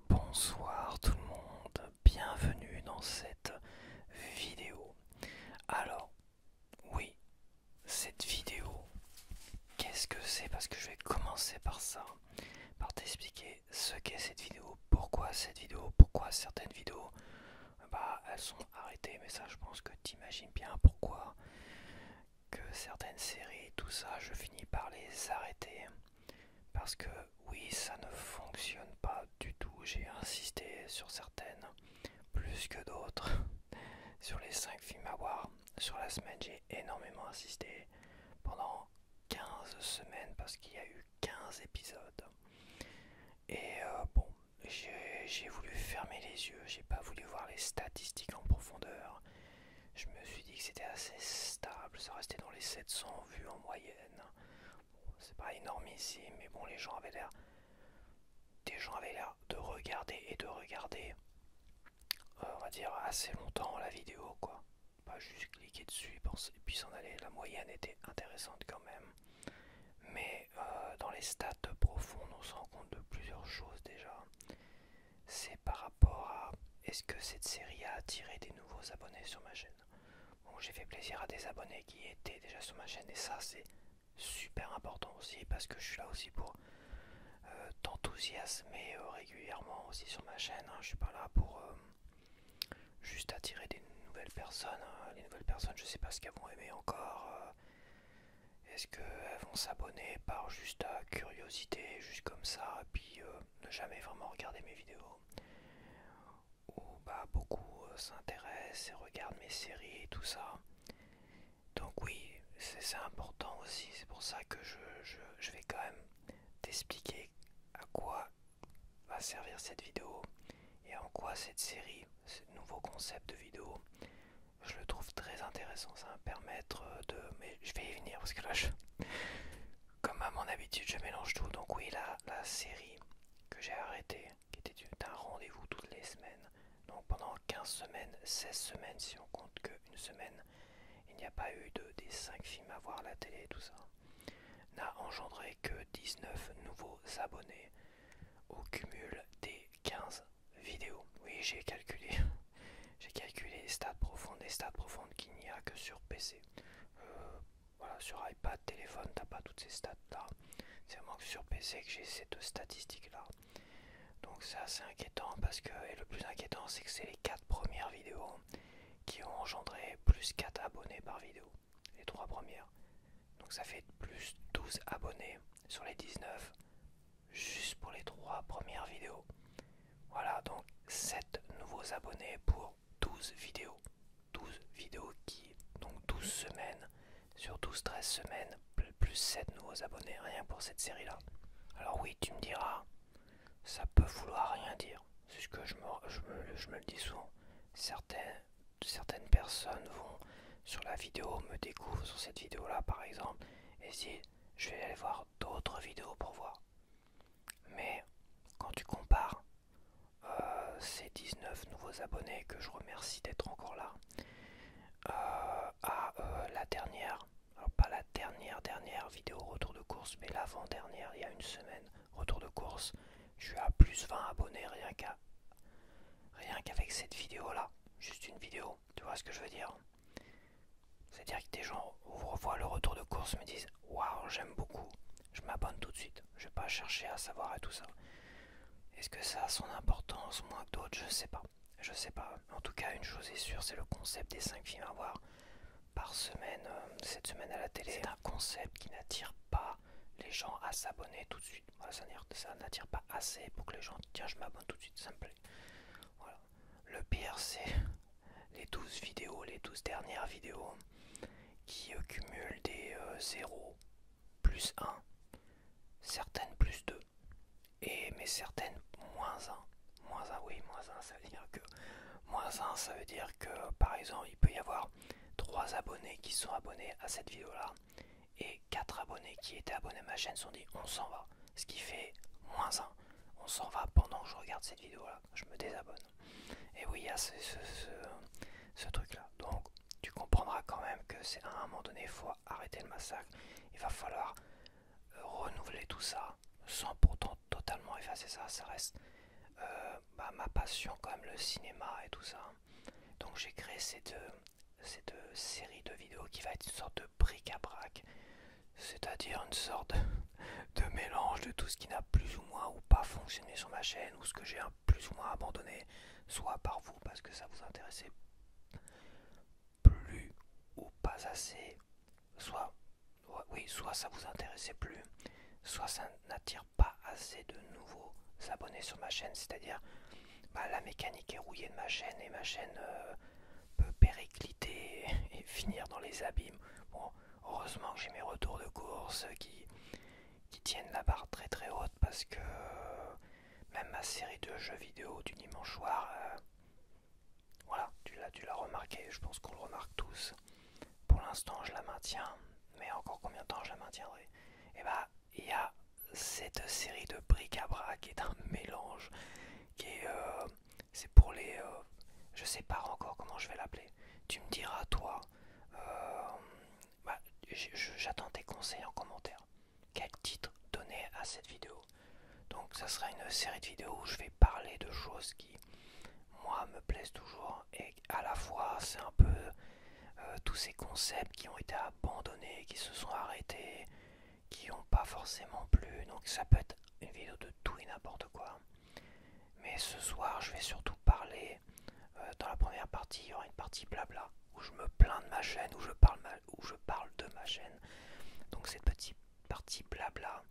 Bonsoir tout le monde, bienvenue dans cette vidéo. Alors, oui, cette vidéo, qu'est-ce que c'est? Parce que je vais commencer par ça, par t'expliquer ce qu'est cette vidéo, pourquoi certaines vidéos, elles sont arrêtées, mais ça je pense que t'imagines bien pourquoi, que certaines séries, tout ça, je finis par les arrêter. Parce que oui, ça ne fonctionne pas du tout. J'ai insisté sur certaines plus que d'autres. Sur les 5 films à voir sur la semaine, j'ai énormément insisté pendant 15 semaines parce qu'il y a eu 15 épisodes. Et bon, j'ai voulu fermer les yeux, j'ai pas voulu voir les statistiques en profondeur. Je me suis dit que c'était assez stable, ça restait dans les 700 vues en moyenne. C'est pas énorme ici, mais bon, des gens avaient l'air de regarder on va dire assez longtemps la vidéo, quoi. Pas juste cliquer dessus et puis s'en aller. La moyenne était intéressante quand même. Mais dans les stats profondes, on se rend compte de plusieurs choses déjà. C'est par rapport à est-ce que cette série a attiré des nouveaux abonnés sur ma chaîne. Bon, j'ai fait plaisir à des abonnés qui étaient déjà sur ma chaîne et ça c'est super important aussi parce que je suis là aussi pour t'enthousiasmer régulièrement aussi sur ma chaîne. Je suis pas là pour juste attirer des nouvelles personnes. Les nouvelles personnes, je sais pas ce qu'elles vont aimer encore. Est-ce qu'elles vont s'abonner par juste curiosité, juste comme ça, et puis ne jamais vraiment regarder mes vidéos. Ou beaucoup s'intéressent et regardent mes séries et tout ça. Donc oui, c'est important aussi. C'est pour ça que je vais quand même t'expliquer à quoi va servir cette vidéo et en quoi cette série, ce nouveau concept de vidéo, je le trouve très intéressant. Ça va me permettre de... Mais je vais y venir parce que là, comme à mon habitude, je mélange tout. Donc oui, la série que j'ai arrêtée, qui était un rendez-vous toutes les semaines, donc pendant 15 semaines, 16 semaines si on compte qu'une semaine, il n'y a pas eu des 5 films à voir à la télé et tout ça, n'a engendré que 19 nouveaux abonnés au cumul des 15 vidéos. Oui, j'ai calculé. J'ai calculé les stats profondes qu'il n'y a que sur PC. Voilà, sur iPad, téléphone, t'as pas toutes ces stats là. C'est vraiment que sur PC que j'ai cette statistique là. Donc c'est assez inquiétant parce que, et le plus inquiétant c'est que c'est les 4 premières vidéos qui ont engendré plus 4 abonnés par vidéo. Les 3 premières. Donc ça fait plus 12 abonnés sur les 19 juste pour les 3 premières vidéos. Voilà, donc 7 nouveaux abonnés pour 12 vidéos. 12 vidéos donc 12 semaines, sur 12-13 semaines, plus 7 nouveaux abonnés, rien pour cette série-là. Alors oui, tu me diras, ça peut vouloir rien dire. C'est ce que je me le dis souvent. Certaines personnes vont sur la vidéo, me découvrent sur cette vidéo-là par exemple, et se disent, je vais aller voir d'autres vidéos pour voir. Mais quand tu compares ces 19 nouveaux abonnés que je remercie d'être encore là à la dernière, alors pas la dernière vidéo retour de course, mais l'avant-dernière, il y a une semaine, retour de course, je suis à plus 20 abonnés rien qu'avec cette vidéo là, juste une vidéo, tu vois ce que je veux dire? C'est-à-dire que des gens revoient le retour de course, me disent waouh, j'aime beaucoup, je m'abonne tout de suite, je vais pas chercher à savoir et tout ça. Est-ce que ça a son importance moins que d'autres? Je sais pas. Je sais pas. En tout cas, une chose est sûre, c'est le concept des 5 films à voir par semaine, cette semaine à la télé. C'est un concept qui n'attire pas les gens à s'abonner tout de suite. Voilà, ça n'attire pas assez pour que les gens, tiens, je m'abonne tout de suite, ça me plaît. Voilà. Le pire, c'est les 12 vidéos, les 12 dernières vidéos qui cumulent des 0, plus 1, certaines plus 2. Mais certaines moins 1. Moins 1, oui, moins 1, ça veut dire que par exemple, il peut y avoir 3 abonnés qui sont abonnés à cette vidéo-là et 4 abonnés qui étaient abonnés à ma chaîne sont dit on s'en va. Ce qui fait moins 1. On s'en va pendant que je regarde cette vidéo-là. Je me désabonne. Et oui, il y a ce truc-là. Donc, tu comprendras quand même que c'est à un moment donné, il faut arrêter le massacre. Il va falloir renouveler tout ça sans pourtant totalement effacer ça. Ça reste ma passion comme le cinéma et tout ça. Donc j'ai créé cette série de vidéos qui va être une sorte de bric-à-brac, c'est-à-dire une sorte de mélange de tout ce qui n'a plus ou moins ou pas fonctionné sur ma chaîne, ou ce que j'ai plus ou moins abandonné, soit par vous parce que ça vous intéressait plus ou pas assez, soit oui, soit ça vous intéressait plus, soit ça n'attire pas assez de nouveaux abonnés sur ma chaîne, c'est-à-dire la mécanique est rouillée de ma chaîne et ma chaîne peut péricliter et finir dans les abîmes. Bon, heureusement que j'ai mes retours de course qui tiennent la barre très très haute parce que même ma série de jeux vidéo du dimanche soir, voilà, tu l'as remarqué, je pense qu'on le remarque tous. Pour l'instant, je la maintiens, mais encore combien de temps je la maintiendrai? Et bah, il y a cette série de bric-à-brac qui est un mélange qui est, c'est pour les, je sais pas encore comment je vais l'appeler. Tu me diras toi. euh, bah, J'attends tes conseils en commentaire. Quel titre donner à cette vidéo? Donc ça sera une série de vidéos où je vais parler de choses qui, moi, me plaisent toujours. Et à la fois, c'est un peu tous ces concepts qui ont été abandonnés, qui se sont arrêtés, qui n'ont pas forcément plu. Donc ça peut être une vidéo de tout et n'importe quoi. Mais ce soir, je vais surtout parler, dans la première partie, il y aura une partie blabla, où je me plains de ma chaîne, où je parle de ma chaîne. Donc cette petite partie blabla,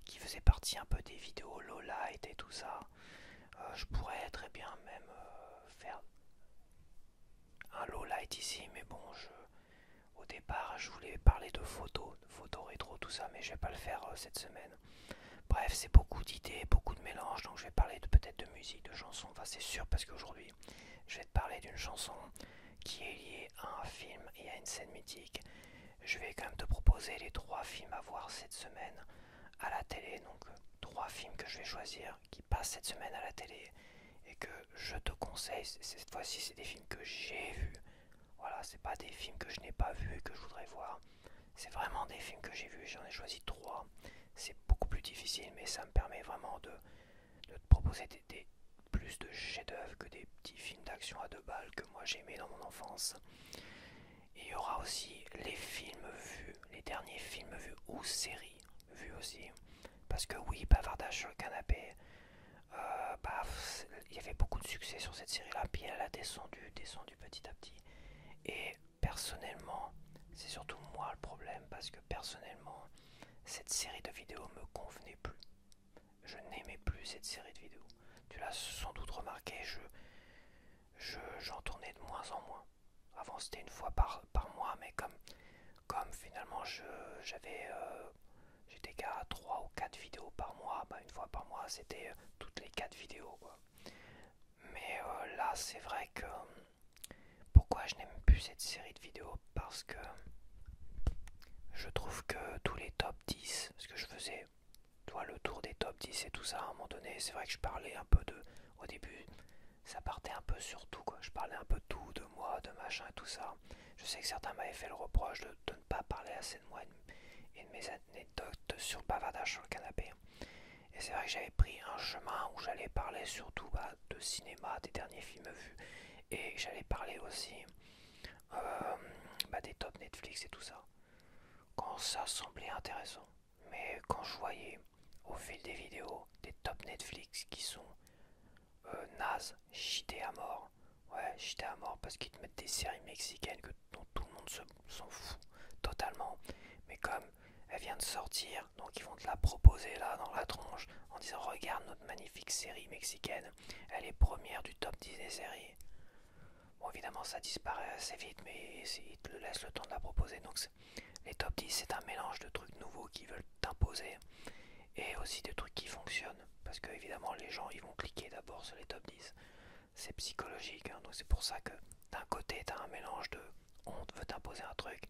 qui faisait partie un peu des vidéos low light et tout ça, je pourrais très bien même faire un low light ici, mais bon, au départ, je voulais parler de photos rétro, tout ça, mais je vais pas le faire cette semaine. Bref, c'est beaucoup d'idées, beaucoup de mélanges, donc je vais parler peut-être de musique, de chansons, enfin c'est sûr, parce qu'aujourd'hui, je vais te parler d'une chanson qui est liée à un film et à une scène mythique. Je vais quand même te proposer les 3 films à voir cette semaine à la télé, donc 3 films que je vais choisir qui passent cette semaine à la télé et que je te conseille. Cette fois-ci, c'est des films que j'ai vus. Voilà, c'est pas des films que je n'ai pas vus et que je voudrais voir. C'est vraiment des films que j'ai vus, j'en ai choisi 3. C'est beaucoup plus difficile, mais ça me permet vraiment de te proposer plus de chefs-d'œuvre que des petits films d'action à 2 balles que moi j'ai aimé dans mon enfance. Et il y aura aussi les films vus, les derniers films vus ou séries vues aussi. Parce que oui, Bavardage sur le canapé, il y avait beaucoup de succès sur cette série-là, puis elle a descendu petit à petit. Et personnellement, c'est surtout moi le problème, parce que personnellement, cette série de vidéos me convenait plus. Je n'aimais plus cette série de vidéos. Tu l'as sans doute remarqué, j'en tournais de moins en moins. Avant c'était une fois par mois, mais comme finalement j'étais qu'à 3 ou 4 vidéos par mois, une fois par mois c'était toutes les 4 vidéos quoi. Mais là c'est vrai que pourquoi je n'aime plus cette série de vidéos? Parce que je trouve que tous les top 10, ce que je faisais, toi, le tour des top 10 et tout ça, à un moment donné, c'est vrai que je parlais un peu au début, ça partait un peu sur tout, quoi. Je parlais un peu de tout, de moi, de machin et tout ça. Je sais que certains m'avaient fait le reproche de ne pas parler assez de moi et de mes anecdotes sur le bavardage sur le canapé. Et c'est vrai que j'avais pris un chemin où j'allais parler surtout de cinéma, des derniers films vus, et j'allais parler aussi des top Netflix et tout ça. Quand ça semblait intéressant. Mais quand je voyais au fil des vidéos des top Netflix qui sont nazes, cheatés à mort, ouais, cheatés à mort parce qu'ils te mettent des séries mexicaines dont tout le monde s'en fout totalement. Mais comme elle vient de sortir, donc ils vont te la proposer là dans la tronche en disant regarde notre magnifique série mexicaine, elle est première du top 10 des séries. Bon évidemment ça disparaît assez vite mais ils te laissent le temps de la proposer. Donc les top 10 c'est un mélange de trucs nouveaux qui veulent t'imposer et aussi de trucs qui fonctionnent. Parce que évidemment les gens ils vont cliquer d'abord sur les top 10. C'est psychologique, hein, donc c'est pour ça que d'un côté t'as un mélange de on veut t'imposer un truc,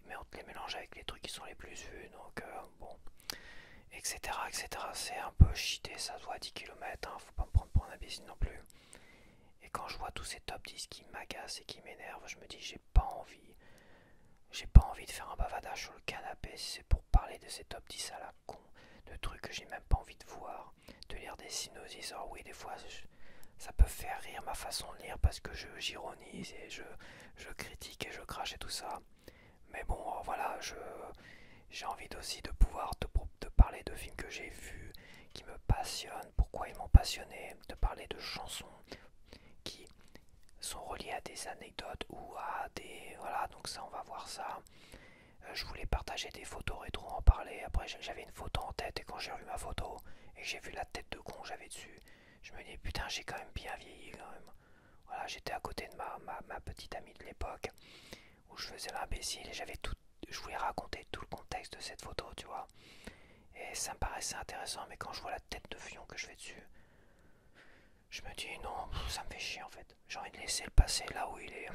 mais on te les mélange avec les trucs qui sont les plus vus, donc bon, etc. etc. C'est un peu cheaté, ça se voit à 10 km, hein, faut pas me prendre pour un imbécile non plus. Et quand je vois tous ces top 10 qui m'agacent et qui m'énervent, je me dis j'ai pas envie de faire un bavardage sur le canapé si c'est pour parler de ces top 10 à la con, de trucs que j'ai même pas envie de voir, de lire des synopsis. Alors oui, des fois, ça peut faire rire ma façon de lire parce que j'ironise et je critique et je crache et tout ça. Mais bon, voilà, j'ai envie aussi de pouvoir te parler de films que j'ai vus, qui me passionnent, pourquoi ils m'ont passionné, de parler de chansons qui sont reliées à des anecdotes ou à des... Voilà, donc ça, on va voir ça. Je voulais partager des photos rétro, en parler. Après, j'avais une photo en tête et quand j'ai revu ma photo et que j'ai vu la tête de con que j'avais dessus, je me dis putain, j'ai quand même bien vieilli quand même. Voilà, j'étais à côté de ma petite amie de l'époque où je faisais l'imbécile et je voulais raconter tout le contexte de cette photo, tu vois. Et ça me paraissait intéressant, mais quand je vois la tête de fion que je fais dessus, je me dis non, ça me fait chier en fait. J'ai envie de laisser le passé là où il est.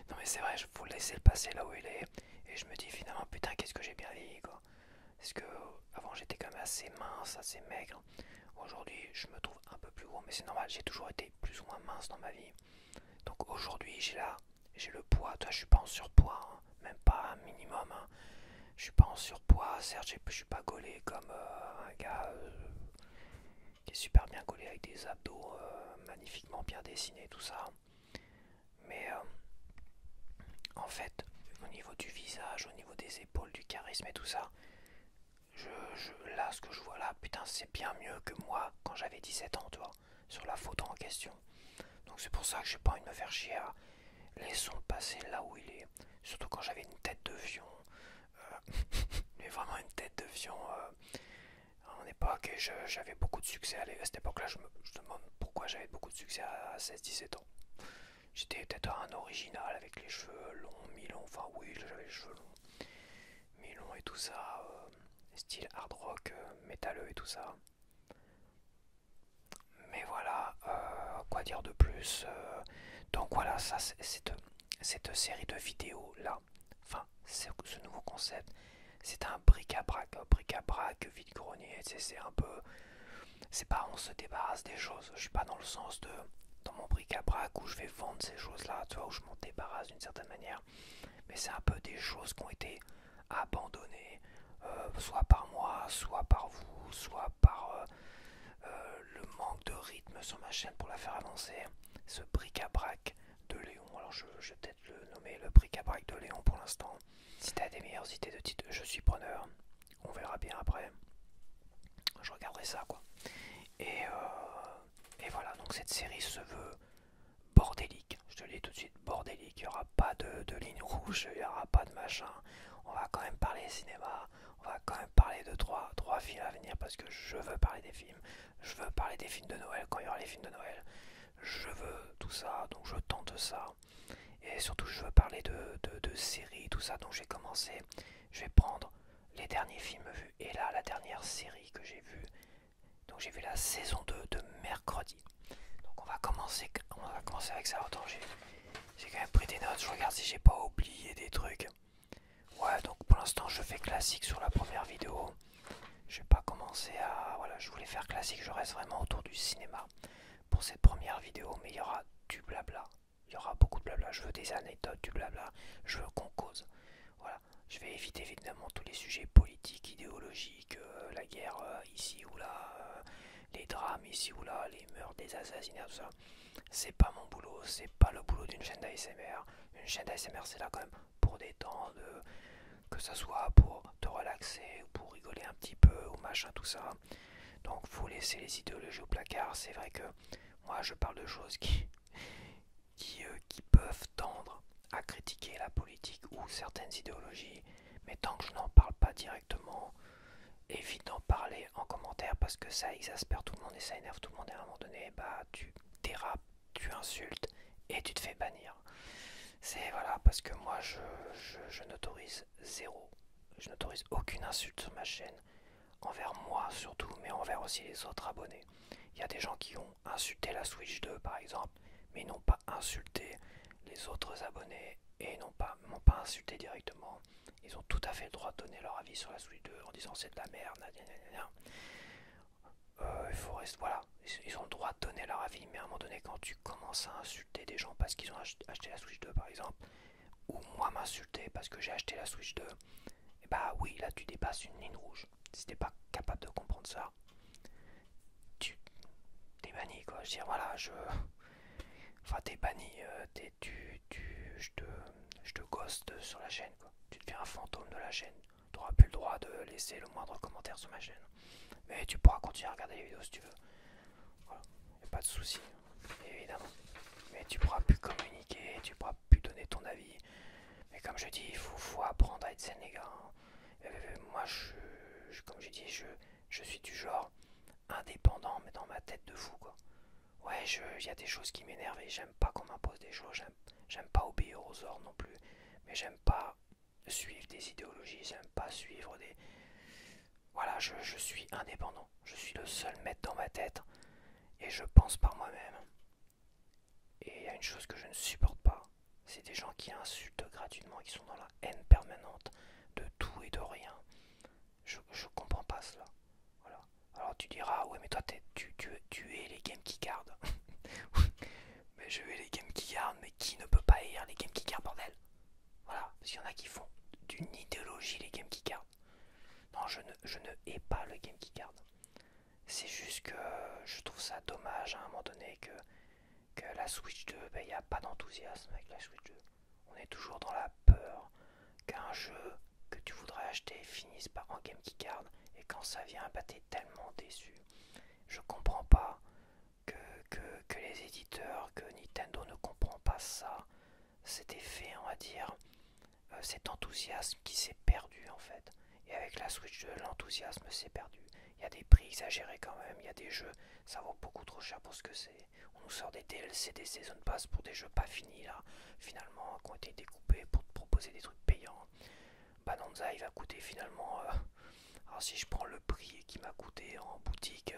Non mais c'est vrai, il faut laisser le passé là où il est. Et je me dis finalement putain, qu'est-ce que j'ai bien vieilli quoi. Parce que avant j'étais quand même assez mince, assez maigre. Aujourd'hui je me trouve un peu plus gros, mais c'est normal, j'ai toujours été plus ou moins mince dans ma vie. Donc aujourd'hui j'ai le poids, toi je suis pas en surpoids, hein, même pas un minimum. Hein. Je suis pas en surpoids, certes je suis pas gaulé comme un gars qui est super bien gaulé avec des abdos magnifiquement bien dessinés, tout ça. Mais en fait, au niveau du visage, au niveau des épaules, du charisme et tout ça, là ce que je vois là, putain c'est bien mieux que moi quand j'avais 17 ans, tu vois, sur la photo en question. Donc c'est pour ça que j'ai pas envie de me faire chier à laissons le passer là où il est. Surtout quand j'avais une tête de fion. Mais vraiment une tête de fion. À mon époque, et j'avais beaucoup de succès à cette époque-là. Je me demande pourquoi j'avais beaucoup de succès à 16-17 ans. J'étais peut-être un original avec les cheveux longs, mi-longs. Enfin, oui, j'avais les cheveux longs, mi-longs et tout ça. Style hard rock, métalleux et tout ça. Mais voilà, quoi dire de plus donc voilà, ça, cette série de vidéos là, enfin, ce nouveau concept, c'est un bric-à-brac vide-grenier. C'est un peu, c'est pas on se débarrasse des choses. Je suis pas dans le sens de dans mon bric-à-brac où je vais vendre ces choses-là, tu vois, où je m'en débarrasse d'une certaine manière. Mais c'est un peu des choses qui ont été abandonnées, soit par moi, soit par vous, soit par le manque de rythme sur ma chaîne pour la faire avancer. Ce bric-à-brac de Léon, alors je vais peut-être le nommer le bric-à-brac de Léon pour l'instant. Si t'as des meilleures idées de titre, je suis preneur. On verra bien après. Je regarderai ça quoi. Et voilà, donc cette série se veut bordélique. Je te le dis tout de suite, bordélique. Il n'y aura pas de ligne rouge, il n'y aura pas de machin. On va quand même parler cinéma. On va quand même parler de trois films à venir parce que je veux parler des films. Je veux parler des films de Noël quand il y aura les films de Noël. Je veux tout ça, donc je tente ça. Et surtout, je veux parler de séries, tout ça. Donc j'ai commencé. Je vais prendre les derniers films vus. Et là, la dernière série que j'ai vue. Donc j'ai vu la saison 2 de Mercredi. Donc on va commencer avec ça. Attends, j'ai quand même pris des notes. Je regarde si j'ai pas oublié des trucs. Ouais, donc pour l'instant, je fais classique sur la première vidéo. Je vais pas commencer à... Voilà, je voulais faire classique. Je reste vraiment autour du cinéma pour cette première vidéo. Mais il y aura du blabla. Il y aura beaucoup de blabla. Je veux des anecdotes, du blabla. Je veux qu'on cause. Voilà. Je vais éviter évidemment tous les sujets politiques, idéologiques, la guerre ici ou là, les drames ici ou là, les meurtres, des assassinats, tout ça. C'est pas mon boulot, c'est pas le boulot d'une chaîne d'ASMR. Une chaîne d'ASMR, c'est là quand même pour détendre, que ça soit pour te relaxer, ou pour rigoler un petit peu, ou machin, tout ça. Donc faut laisser les idéologies au placard. C'est vrai que moi je parle de choses qui peuvent tendre à critiquer la politique ou certaines idéologies, mais tant que je n'en parle pas directement, évite d'en parler en commentaire parce que ça exaspère tout le monde et ça énerve tout le monde et à un moment donné, bah tu dérapes, tu insultes et tu te fais bannir. C'est voilà, parce que moi je n'autorise zéro, je n'autorise aucune insulte sur ma chaîne, envers moi surtout, mais envers aussi les autres abonnés. Il y a des gens qui ont insulté la Switch 2 par exemple, mais ils n'ont pas insulté les autres abonnés et m'ont pas insulté directement. Ils ont tout à fait le droit de donner leur avis sur la Switch 2 en disant c'est de la merde, il faut rester, voilà, ils ont le droit de donner leur avis, mais à un moment donné, quand tu commences à insulter des gens parce qu'ils ont acheté la Switch 2 par exemple, ou moi m'insulter parce que j'ai acheté la Switch 2, et bah oui, là tu dépasses une ligne rouge. Si t'es pas capable de comprendre demande ça, tu t'es banni quoi. Je veux dire, voilà, enfin t'es banni, je te ghost sur la chaîne quoi. Tu deviens un fantôme de la chaîne. Tu n'auras plus le droit de laisser le moindre commentaire sur ma chaîne. Mais tu pourras continuer à regarder les vidéos si tu veux. Voilà, y a pas de souci, évidemment. Mais tu pourras plus communiquer, tu pourras plus donner ton avis. Mais comme je dis, il faut apprendre à être zen les gars. Moi, comme je dis, je suis du genre indépendant, mais dans ma tête de fou quoi. Ouais, il y a des choses qui m'énervent et j'aime pas qu'on m'impose des choses, j'aime pas obéir aux ordres non plus, mais j'aime pas suivre des idéologies, j'aime pas suivre des... Voilà, je suis indépendant, je suis le seul maître dans ma tête et je pense par moi-même. Et il y a une chose que je ne supporte pas, c'est des gens qui insultent gratuitement, qui sont dans la haine permanente de tout et de rien. Je comprends pas cela. Voilà. Alors tu diras, ouais mais toi tu es les games qui gardent. Mais je hais les games qui gardent, mais qui ne peut pas haïr les games qui gardent, bordel. Voilà, parce qu'il y en a qui font d'une idéologie les games qui gardent. Non, je ne hais pas le game qui garde. C'est juste que je trouve ça dommage à un moment donné que la Switch 2, il n'y a pas d'enthousiasme avec la Switch 2. On est toujours dans la peur qu'un jeu que tu voudrais acheter finisse par en game qui garde. Et quand ça vient, bah t'es tellement déçu. Je comprends pas que les éditeurs, que Nintendo ne comprend pas ça, cet effet, on va dire, cet enthousiasme qui s'est perdu en fait. Et avec la Switch 2, l'enthousiasme s'est perdu. Il y a des prix exagérés quand même, il y a des jeux, ça vaut beaucoup trop cher pour ce que c'est. On nous sort des DLC, des Season Pass pour des jeux pas finis là, finalement, qui ont été découpés pour te proposer des trucs payants. Bonanza, il va coûter finalement... alors si je prends le prix qui m'a coûté en boutique,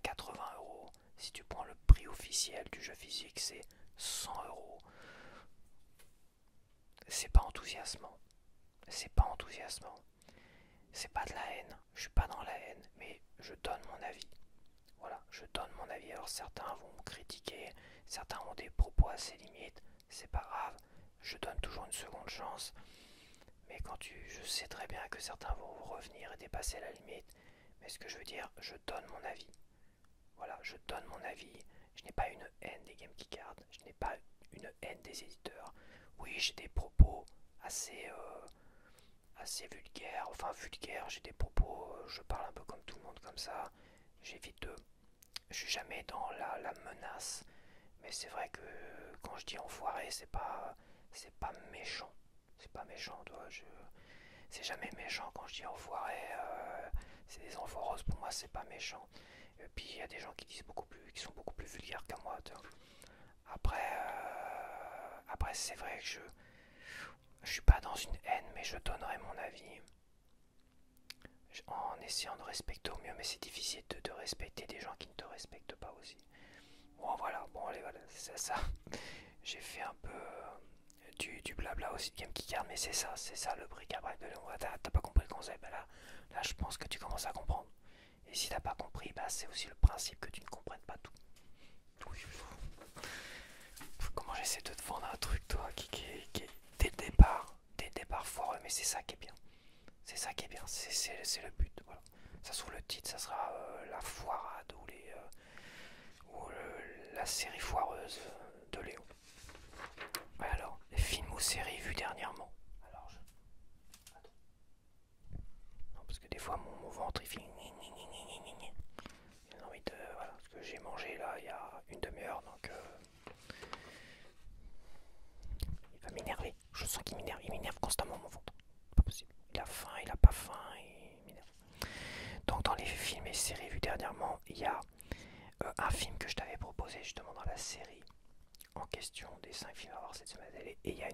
80 €. Si tu prends le prix officiel du jeu physique, c'est 100 €. C'est pas enthousiasmant. C'est pas enthousiasmant. C'est pas de la haine. Je suis pas dans la haine, mais je donne mon avis. Voilà, je donne mon avis. Alors certains vont me critiquer, certains ont des propos assez limites. C'est pas grave. Je donne toujours une seconde chance. Mais je sais très bien que certains vont revenir et dépasser la limite. Mais ce que je veux dire, je donne mon avis. Voilà, je donne mon avis. Je n'ai pas une haine des Game Keycard. Je n'ai pas une haine des éditeurs. Oui, j'ai des propos assez vulgaires. Enfin, vulgaires, j'ai des propos... je parle un peu comme tout le monde comme ça. J'évite de... Je suis jamais dans la menace. Mais c'est vrai que quand je dis enfoiré, c'est pas méchant. C'est pas méchant, toi. C'est jamais méchant quand je dis enfoiré. C'est des enfoireuses, pour moi, c'est pas méchant. Et puis il y a des gens qui sont beaucoup plus vulgaires que moi. Après c'est vrai que je suis pas dans une haine, mais je donnerai mon avis en essayant de respecter au mieux. Mais c'est difficile de respecter des gens qui ne te respectent pas aussi. Bon voilà, bon allez voilà, c'est ça. J'ai fait un peu du blabla aussi de Game Keycard, mais c'est ça le bric-à-brac de Léon. T'as pas compris le concept, là je pense que tu commences à comprendre. Et si t'as pas compris, bah c'est aussi le principe que tu ne comprennes pas tout. Comment j'essaie de te vendre un truc, toi, qui est dès le départ foireux, mais c'est ça qui est bien. C'est ça qui est bien, c'est le but. Voilà. Ça se trouve, le titre, ça sera la foirade ou la série foireuse de Léon. Ouais, alors, les films ou séries vus dernièrement. Alors, attends. Non, parce que des fois, mon ventre, il fait... J'ai envie de... Voilà, parce que j'ai mangé, là, il y a une demi-heure, donc... il va m'énerver. Je sens qu'il m'énerve. Il m'énerve constamment, mon ventre. Pas possible. Il a faim, il a pas faim, il m'énerve. Donc, dans les films et séries vus dernièrement, il y a un film que je t'avais proposé, justement, dans la série en question des 5 films à voir cette semaine. Et il y a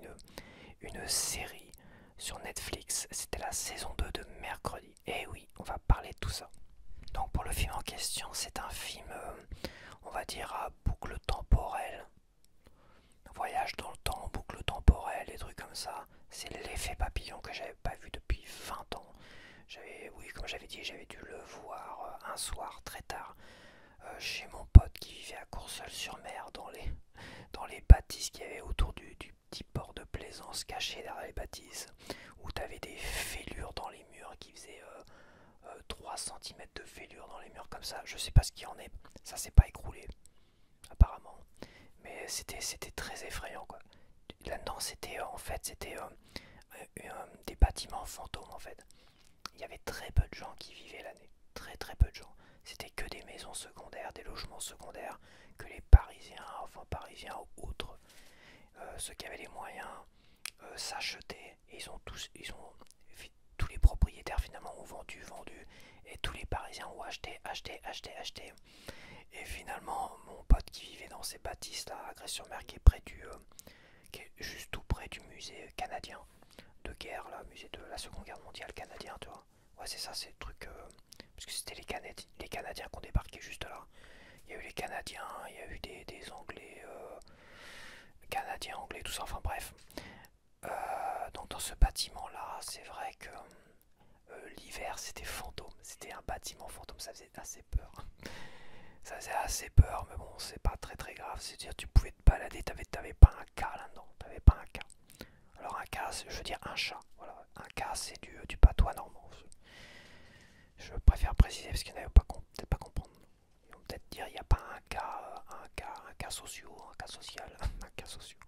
une série sur Netflix. C'était la saison 2 de Mercredi. Et oui, on va parler de tout ça. Donc pour le film en question, c'est un film, on va dire, à boucle temporelle. Voyage dans le temps, boucle temporelle, des trucs comme ça. C'est l'effet papillon que j'avais pas vu depuis 20 ans. Oui, comme j'avais dit, j'avais dû le voir un soir très tard chez mon pote qui vivait à Courseulles-sur-Mer dans les bâtisses qu'il y avait autour du petit port de plaisance caché derrière les bâtisses, où tu avais des fêlures dans les murs qui faisaient 3 cm de fêlures murs comme ça. Je sais pas ce qu'il y en est. Ça s'est pas écroulé, apparemment. Mais c'était très effrayant, quoi. Là-dedans, en fait, c'était des bâtiments fantômes, en fait. Il y avait très peu de gens qui vivaient l'année. Très très peu de gens. C'était que des maisons secondaires, des logements secondaires, que les Parisiens, enfin Parisiens ou autres, ceux qui avaient les moyens, s'achetaient. Et tous les propriétaires finalement ont vendu, et tous les Parisiens ont acheté. Et finalement, mon pote qui vivait dans ces bâtisses là, à Grès-sur-Mer, qui est juste tout près du musée canadien de guerre, là, musée de la Seconde Guerre mondiale canadien, tu vois. Ouais, c'est ça, c'est le truc. Parce que c'était les Canadiens qui ont débarqué juste là. Il y a eu les Canadiens, il y a eu des Anglais, Canadiens, Anglais, tout ça, enfin bref. Donc dans ce bâtiment-là, c'est vrai que l'hiver c'était fantôme, c'était un bâtiment fantôme, ça faisait assez peur. Ça faisait assez peur, mais bon, c'est pas très très grave. C'est-à-dire, tu pouvais te balader, t'avais pas un cas là-dedans, t'avais pas un cas. Alors, un cas, je veux dire un chat, voilà. Un cas, c'est du patois normand. Je préfère préciser parce qu'il n'y en avait pas peut-être pas comprendre. Ils vont peut-être dire il n'y a pas un cas social, un cas social, un cas social.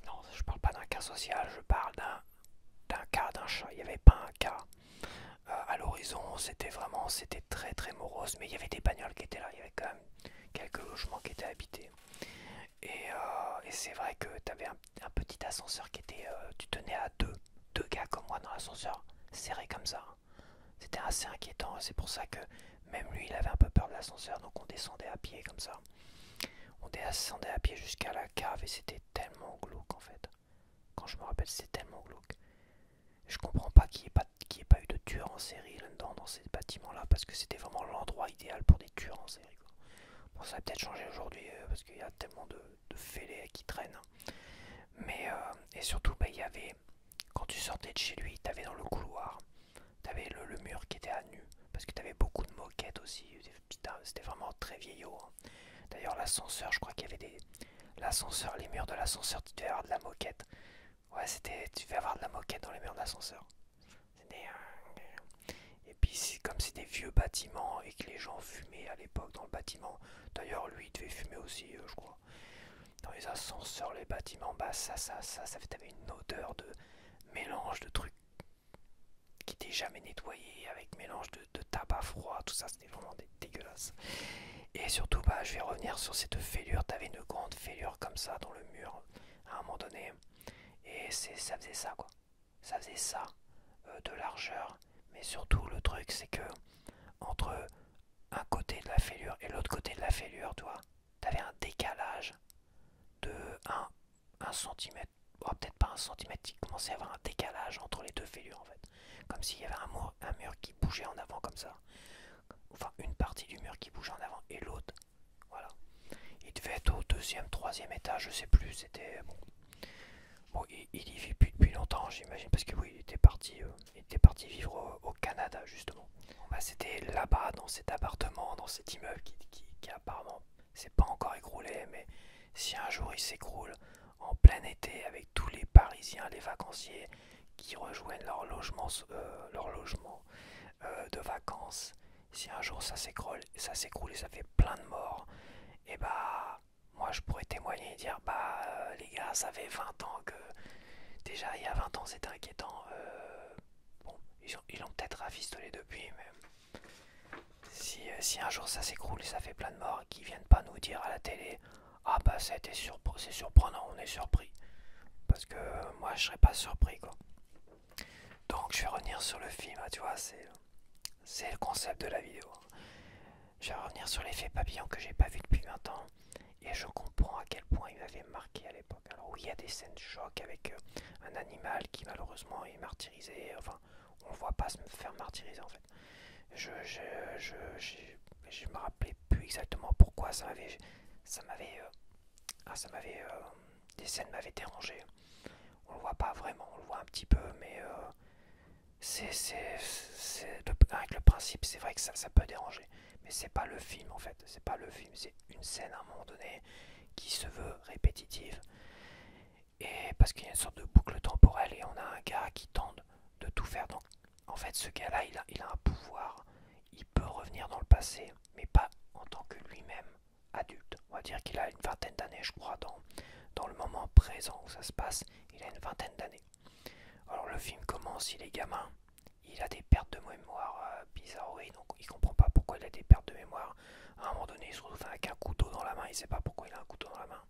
Non, je parle pas d'un cas social, je parle d'un cas d'un chat. Il n'y avait pas un cas à l'horizon, c'était très très morose, mais il y avait des bagnoles qui étaient là, il y avait quand même quelques logements qui étaient habités. Et c'est vrai que tu avais un petit ascenseur qui était, tu tenais à deux gars comme moi dans l'ascenseur, serré comme ça. C'était assez inquiétant, c'est pour ça que même lui il avait un peu peur de l'ascenseur, donc on descendait à pied comme ça. On descendait à pied jusqu'à la cave et c'était tellement glauque en fait. Quand je me rappelle, c'est tellement glauque. Je comprends pas qu'il n'y ait pas eu de tueurs en série là-dedans, dans ces bâtiments-là, parce que c'était vraiment l'endroit idéal pour des tueurs en série, quoi. Bon, ça a peut-être changé aujourd'hui, parce qu'il y a tellement de fêlés qui traînent. Mais, et surtout, bah, il y avait, quand tu sortais de chez lui, tu avais dans le couloir, tu avais le mur qui était à nu, parce que tu avais beaucoup de moquettes aussi. Putain, c'était vraiment très vieillot, hein. D'ailleurs, l'ascenseur, je crois qu'il y avait l'ascenseur, les murs de l'ascenseur, tu devais avoir de la moquette. Ouais, tu devais avoir de la moquette dans les murs de l'ascenseur. Et puis comme c'est des vieux bâtiments et que les gens fumaient à l'époque dans le bâtiment, d'ailleurs lui il devait fumer aussi, je crois. Dans les ascenseurs, les bâtiments, bah ça fait t'avais une odeur de mélange de trucs qui n'étaient jamais nettoyés, avec mélange de tabac froid, tout ça, c'était vraiment dégueulasse. Et surtout, bah je vais revenir sur cette fêlure, t'avais une grande fêlure comme ça dans le mur à un moment donné, et ça faisait ça quoi. Ça faisait ça, de largeur. Mais surtout, le truc, c'est que entre un côté de la fêlure et l'autre côté de la fêlure, tu vois, t'avais un décalage de 1 centimètre. Oh, peut-être pas 1 centimètre, il commençait à y avoir un décalage entre les deux fêlures en fait. Comme s'il y avait un mur qui bougeait en avant comme ça. Enfin, une partie du mur qui bougeait en avant et l'autre. Voilà. Il devait être au deuxième, troisième étage, je sais plus, c'était bon. Bon, il y vit plus depuis longtemps, j'imagine, parce que oui, il était parti vivre au Canada, justement. Bon, bah, c'était là-bas, dans cet appartement, dans cet immeuble qui apparemment s'est pas encore écroulé, mais si un jour il s'écroule en plein été avec tous les Parisiens, les vacanciers qui rejoignent leur logement de vacances, si un jour ça s'écroule et ça fait plein de morts, et bah moi je pourrais témoigner et dire bah les gars ça fait 20 ans que déjà il y a 20 ans c'était inquiétant. Bon ils l'ont peut-être rafistolé depuis, mais si un jour ça s'écroule et ça fait plein de morts et qu'ils viennent pas nous dire à la télé ah bah c'est surprenant, on est surpris, parce que moi je serais pas surpris quoi. Donc je vais revenir sur le film, tu vois, c'est le concept de la vidéo. Je vais revenir sur l'effet papillon que j'ai pas vu depuis 20 ans. Et je comprends à quel point il m'avait marqué à l'époque. Alors oui, il y a des scènes de choc avec un animal qui malheureusement est martyrisé. Enfin, on ne voit pas se faire martyriser en fait. Je me rappelais plus exactement pourquoi des scènes m'avaient dérangé. On le voit pas vraiment, on le voit un petit peu, mais avec le principe, c'est vrai que ça peut déranger. Mais c'est pas le film en fait, c'est pas le film, c'est une scène à un moment donné qui se veut répétitive. Et parce qu'il y a une sorte de boucle temporelle et on a un gars qui tente de tout faire. Donc en fait ce gars-là il a un pouvoir. revenir dans le passé, mais pas en tant que lui-même adulte. On va dire qu'il a une vingtaine d'années, je crois, dans le moment présent où ça se passe, il a une vingtaine d'années. Alors le film commence, il est gamin, il a des pertes de mémoire bizarres, oui, donc il comprend pas pourquoi il a des pertes de mémoire. À un moment donné, il se retrouve avec un couteau dans la main, il sait pas pourquoi il a un couteau dans la main.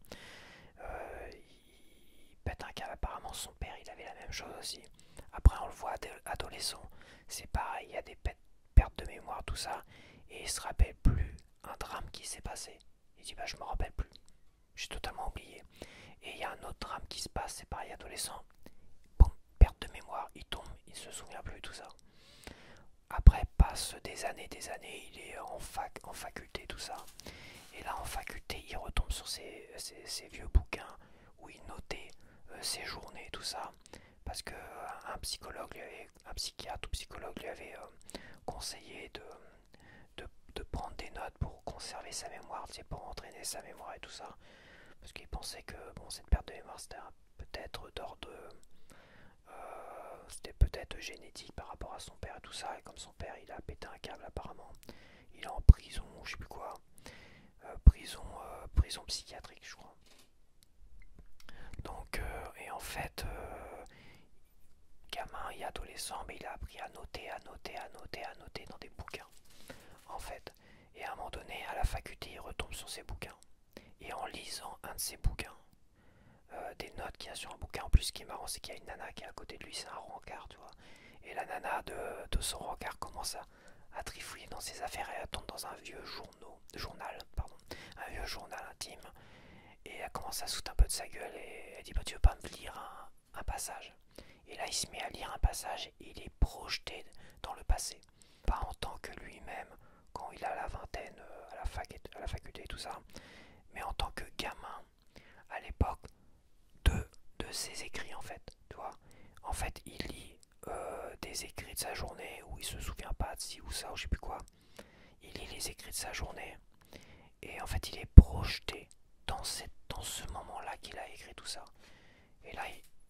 Il pète un câble, apparemment son père, il avait la même chose aussi. Après, on le voit adolescent, c'est pareil, il y a des pertes de mémoire, tout ça, et il se rappelle plus un drame qui s'est passé. Il dit, bah je me rappelle plus, j'ai totalement oublié. Et il y a un autre drame qui se passe, c'est pareil, adolescent, boum, perte de mémoire, il tombe, il se souvient plus, tout ça. Après, passe des années, il est en faculté, tout ça. Et là, en faculté, il retombe sur ses vieux bouquins où il notait ses journées, tout ça. Parce que un psychiatre ou psychologue lui avait conseillé de prendre des notes pour conserver sa mémoire, c'est pour entraîner sa mémoire et tout ça. Parce qu'il pensait que bon, cette perte de mémoire, c'était peut-être d'ordre c'était peut-être génétique par rapport à son père et tout ça, et comme son père il a pété un câble apparemment, il est en prison, je sais plus quoi, prison psychiatrique je crois. Donc, et en fait, gamin et adolescent, mais il a appris à noter, dans des bouquins, en fait. Et à un moment donné, à la faculté, il retombe sur ses bouquins. Et en lisant un de ses bouquins, des notes qu'il y a sur un bouquin. En plus, ce qui est marrant, c'est qu'il y a une nana qui est à côté de lui, c'est un rencard, tu vois. Et la nana de son rencard commence à trifouiller dans ses affaires et à tomber dans un vieux un vieux journal intime. Et elle commence à se foutre un peu de sa gueule et elle dit, bah tu veux pas me lire un passage? Et là, il se met à lire un passage et il est projeté dans le passé. Pas en tant que lui-même, quand il a la vingtaine, à la faculté et tout ça, mais en tant que gamin, à l'époque, de ses écrits en fait, tu vois. En fait, il lit des écrits de sa journée où il se souvient pas de ci ou ça ou je sais plus quoi. Il lit les écrits de sa journée et en fait, il est projeté dans ce moment-là qu'il a écrit tout ça. Et là,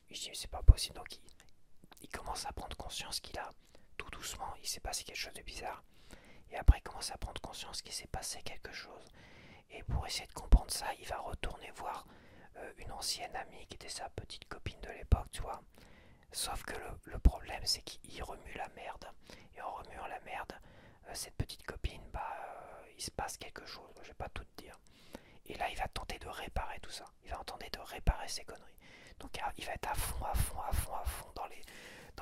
il se dit, mais c'est pas possible. Donc, il commence à prendre conscience qu'il a, tout doucement, il s'est passé quelque chose de bizarre. Et après, il commence à prendre conscience qu'il s'est passé quelque chose. Et pour essayer de comprendre ça, il va retourner voir une ancienne amie qui était sa petite copine de l'époque, tu vois. Sauf que le problème, c'est qu'il remue la merde. Et en remuant la merde, cette petite copine, il se passe quelque chose. Je vais pas tout te dire. Et là, il va tenter de réparer tout ça. Il va tenter de réparer ses conneries. Donc, il va être à fond dans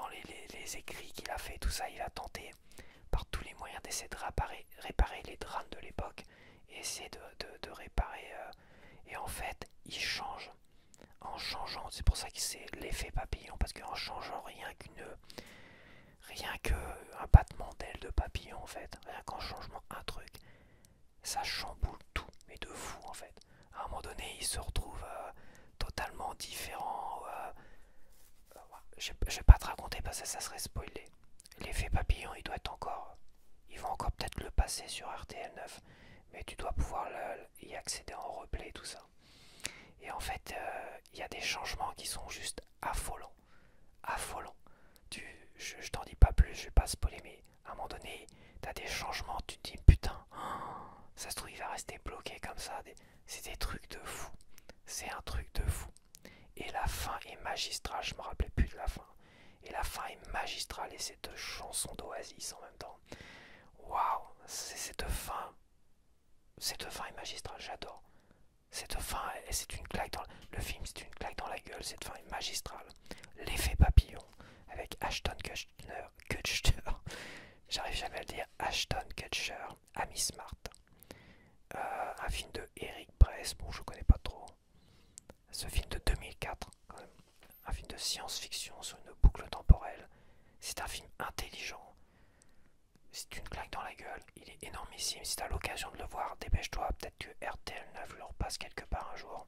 les écrits qu'il a fait, tout ça. Il va tenter par tous les moyens d'essayer de réparer les drames de l'époque et essayer de réparer. Et en fait, il change. En changeant, c'est pour ça que c'est l'effet papillon, parce qu'en changeant rien qu'un battement d'aile de papillon en fait, rien qu'en changement un truc, ça chamboule tout, mais de fou en fait. À un moment donné, il se retrouve totalement différent. Je vais pas te raconter parce que ça serait spoilé. L'effet papillon, il doit être encore. Ils vont encore peut-être le passer sur RTL 9, mais tu dois pouvoir y accéder en replay, tout ça. Et en fait, il y a des changements qui sont juste affolants. Affolants. Je t'en dis pas plus, je vais pas spoiler, mais à un moment donné, t'as des changements, tu te dis putain, ça se trouve, il va rester bloqué comme ça. C'est des trucs de fou. C'est un truc de fou. Et la fin est magistrale, je me rappelais plus de la fin. Et la fin est magistrale et cette chanson d'Oasis en même temps. Waouh, cette fin est magistrale, j'adore. Cette fin, c'est une claque dans le film, c'est une claque dans la gueule. Cette fin est magistrale. L'effet papillon avec Ashton Kutcher. J'arrive jamais à le dire. Ashton Kutcher, Amy Smart. Un film de Eric Bress. Bon, je connais pas trop. Ce film de 2004, quand même. Un film de science-fiction sur une boucle temporelle. C'est un film intelligent. C'est une claque dans la gueule. Il est énormissime. Si t'as l'occasion de le voir, dépêche-toi. Peut-être que RTL 9 le repasse quelque part un jour.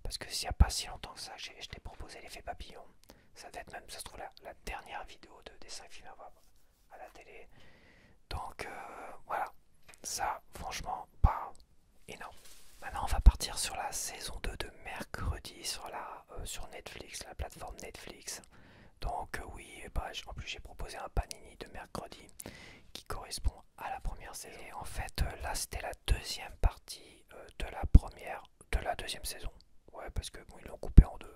Parce que s'il n'y a pas si longtemps que ça, je t'ai proposé l'effet papillon. Ça devait être même, ça se trouve, la dernière vidéo des 5 films à voir à la télé. Donc voilà. Ça, franchement, pas énorme. Maintenant, on va partir sur la saison 2 de mercredi sur Netflix, la plateforme Netflix. Donc oui, en plus j'ai proposé un panini de mercredi correspond à la première saison. Et en fait, là, c'était la deuxième partie de la deuxième saison. Ouais, parce que bon, ils l'ont coupé en deux.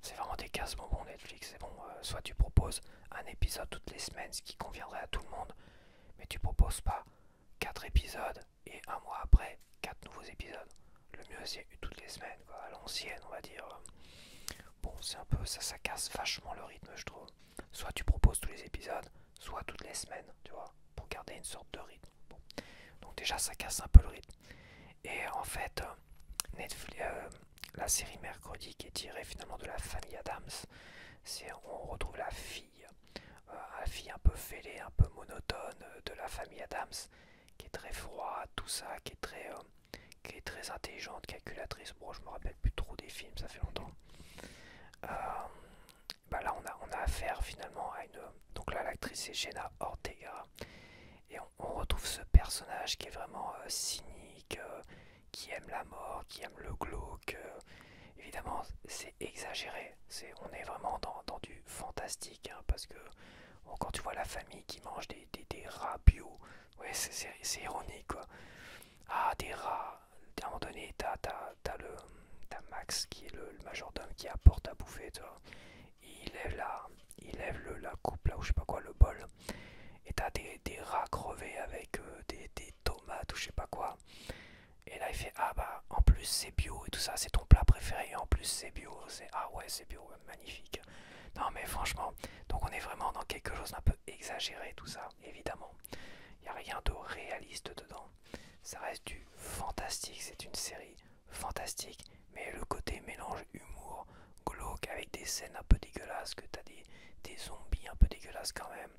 C'est vraiment des cases bonbons Netflix. C'est bon, soit tu proposes un épisode toutes les semaines, ce qui conviendrait à tout le monde, mais tu proposes pas 4 épisodes et un mois après 4 nouveaux épisodes. Le mieux c'est toutes les semaines, quoi, à l'ancienne on va dire. Bon, c'est un peu ça casse vachement le rythme, je trouve. Soit tu proposes tous les épisodes, soit toutes les semaines, tu vois, pour garder une sorte de rythme. Bon. Donc déjà ça casse un peu le rythme. Et en fait, Netflix, la série Mercredi qui est tirée finalement de la famille Adams, on retrouve la fille un peu fêlée, un peu monotone de la famille Adams, qui est très froide, tout ça, qui est très intelligente, calculatrice. Bon, je me rappelle plus trop des films, ça fait longtemps. Euh, Bah là, on a affaire finalement à une. Donc là, l'actrice c'est Jenna Ortega, et on retrouve ce personnage qui est vraiment cynique, qui aime la mort, qui aime le glauque. Évidemment, c'est exagéré. On est vraiment dans du fantastique, hein, parce que bon, quand tu vois la famille qui mange des rats bio, ouais, c'est ironique, quoi. Ah, des rats. À un moment donné, t'as Max qui est le majordome qui apporte à bouffer, tu vois. Il lève la coupe là, ou je sais pas quoi, le bol. Et t'as des rats crevés avec des tomates ou je sais pas quoi. Et là il fait ah bah en plus c'est bio et tout ça, c'est ton plat préféré et en plus c'est bio. C'est ah ouais c'est bio, ouais, magnifique. Non mais franchement, donc on est vraiment dans quelque chose d'un peu exagéré tout ça, évidemment. Il n'y a rien de réaliste dedans. Ça reste du fantastique, c'est une série fantastique, mais le côté mélange humour, glauque avec des scènes un peu dégueulasses, que t'as des zombies un peu dégueulasses quand même,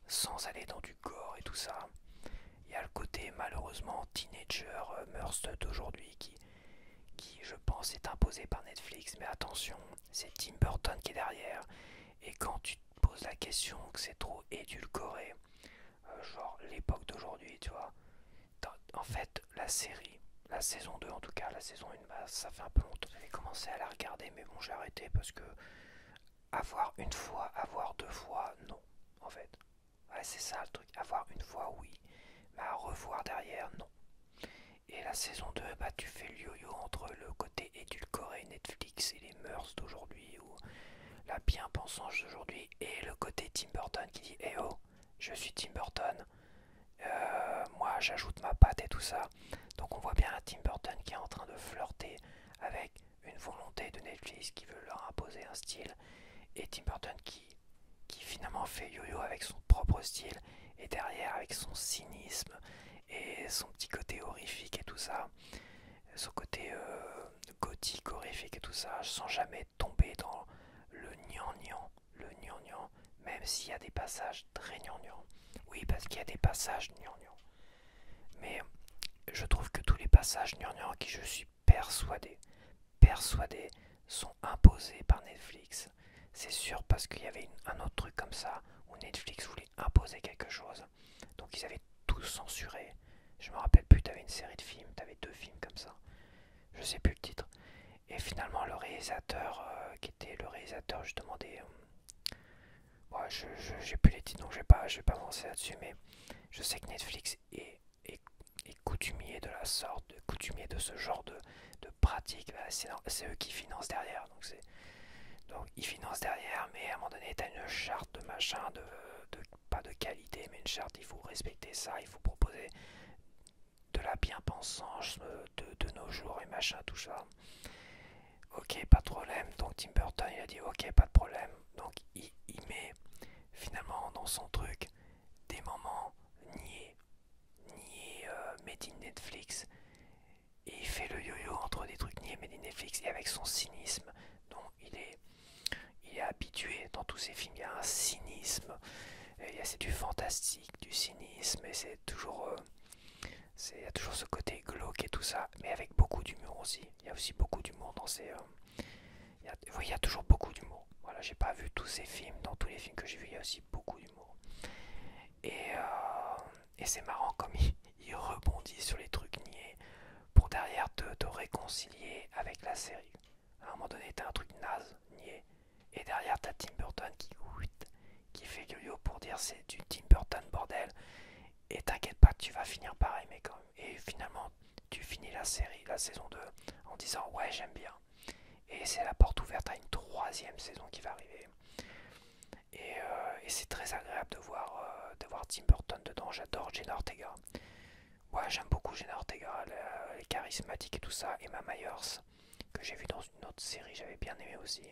sans aller dans du gore et tout ça. Il y a le côté malheureusement teenager mœurs d'aujourd'hui qui je pense est imposé par Netflix, mais attention, c'est Tim Burton qui est derrière, et quand tu te poses la question que c'est trop édulcoré, genre l'époque d'aujourd'hui, tu vois, en fait la série, la saison 2 en tout cas, la saison 1, bah, ça fait un peu longtemps, j'avais commencé à la regarder, mais bon j'ai arrêté parce que avoir une fois, avoir deux fois, non, en fait. Ouais, c'est ça le truc, avoir une fois oui, mais à revoir derrière, non. Et la saison 2, bah, tu fais le yo-yo entre le côté édulcoré Netflix et les mœurs d'aujourd'hui, ou la bien-pensance d'aujourd'hui, et le côté Tim Burton qui dit eh oh, je suis Tim Burton, moi j'ajoute ma patte et tout ça. Donc on voit bien un Tim Burton qui est en train de flirter avec une volonté de Netflix qui veut leur imposer un style, et Tim Burton qui finalement fait yo-yo avec son propre style, et derrière avec son cynisme et son petit côté horrifique et tout ça, son côté gothique, horrifique et tout ça, sans jamais tomber dans le gnangnan, même s'il y a des passages très gnangnan. Oui, parce qu'il y a des passages gnangnan. Mais je trouve que tous les passages gnangnan qui je suis persuadé, sont imposés par Netflix. C'est sûr parce qu'il y avait un autre truc comme ça où Netflix voulait imposer quelque chose. Donc ils avaient tout censuré. Je me rappelle plus, t'avais une série de films, t'avais deux films comme ça. Je sais plus le titre. Et finalement le réalisateur, qui était le réalisateur justement des... ouais, j'ai plus les titres donc je vais pas avancer là-dessus, mais je sais que Netflix est coutumier de la sorte, coutumier de ce genre de pratique. Bah, c'est eux qui financent derrière. Donc ils financent derrière, mais à un moment donné, t'as une charte de machin, pas de qualité, mais une charte, il faut respecter ça, il faut proposer de la bien-pensance de nos jours et machin, tout ça. Ok, pas de problème. Donc Tim Burton, il a dit ok, pas de problème. Donc il met finalement dans son truc des moments niés made in Netflix. Et il fait le yo-yo entre des trucs niés made in Netflix et avec son cynisme. Donc il est habitué dans tous ses films, il y a un cynisme. C'est du fantastique, du cynisme, et c'est toujours... il y a toujours ce côté glauque et tout ça, mais avec beaucoup d'humour aussi. Il y a aussi beaucoup d'humour dans ces... oui, il y a toujours beaucoup d'humour. Voilà, j'ai pas vu tous ces films. Dans tous les films que j'ai vus, il y a aussi beaucoup d'humour. Et c'est marrant comme il rebondit sur les trucs niais pour derrière te réconcilier avec la série. À un moment donné, t'as un truc naze, niais, et derrière t'as Tim Burton qui fait yo-yo pour dire c'est du Tim Burton bordel. série, la saison 2, en disant ouais j'aime bien. Et c'est la porte ouverte à une troisième saison qui va arriver. Et c'est très agréable de voir Tim Burton dedans. J'adore Jenna Ortega. Ouais, j'aime beaucoup Jenna Ortega, elle est charismatique et tout ça. Emma Myers, que j'ai vu dans une autre série, j'avais bien aimé aussi.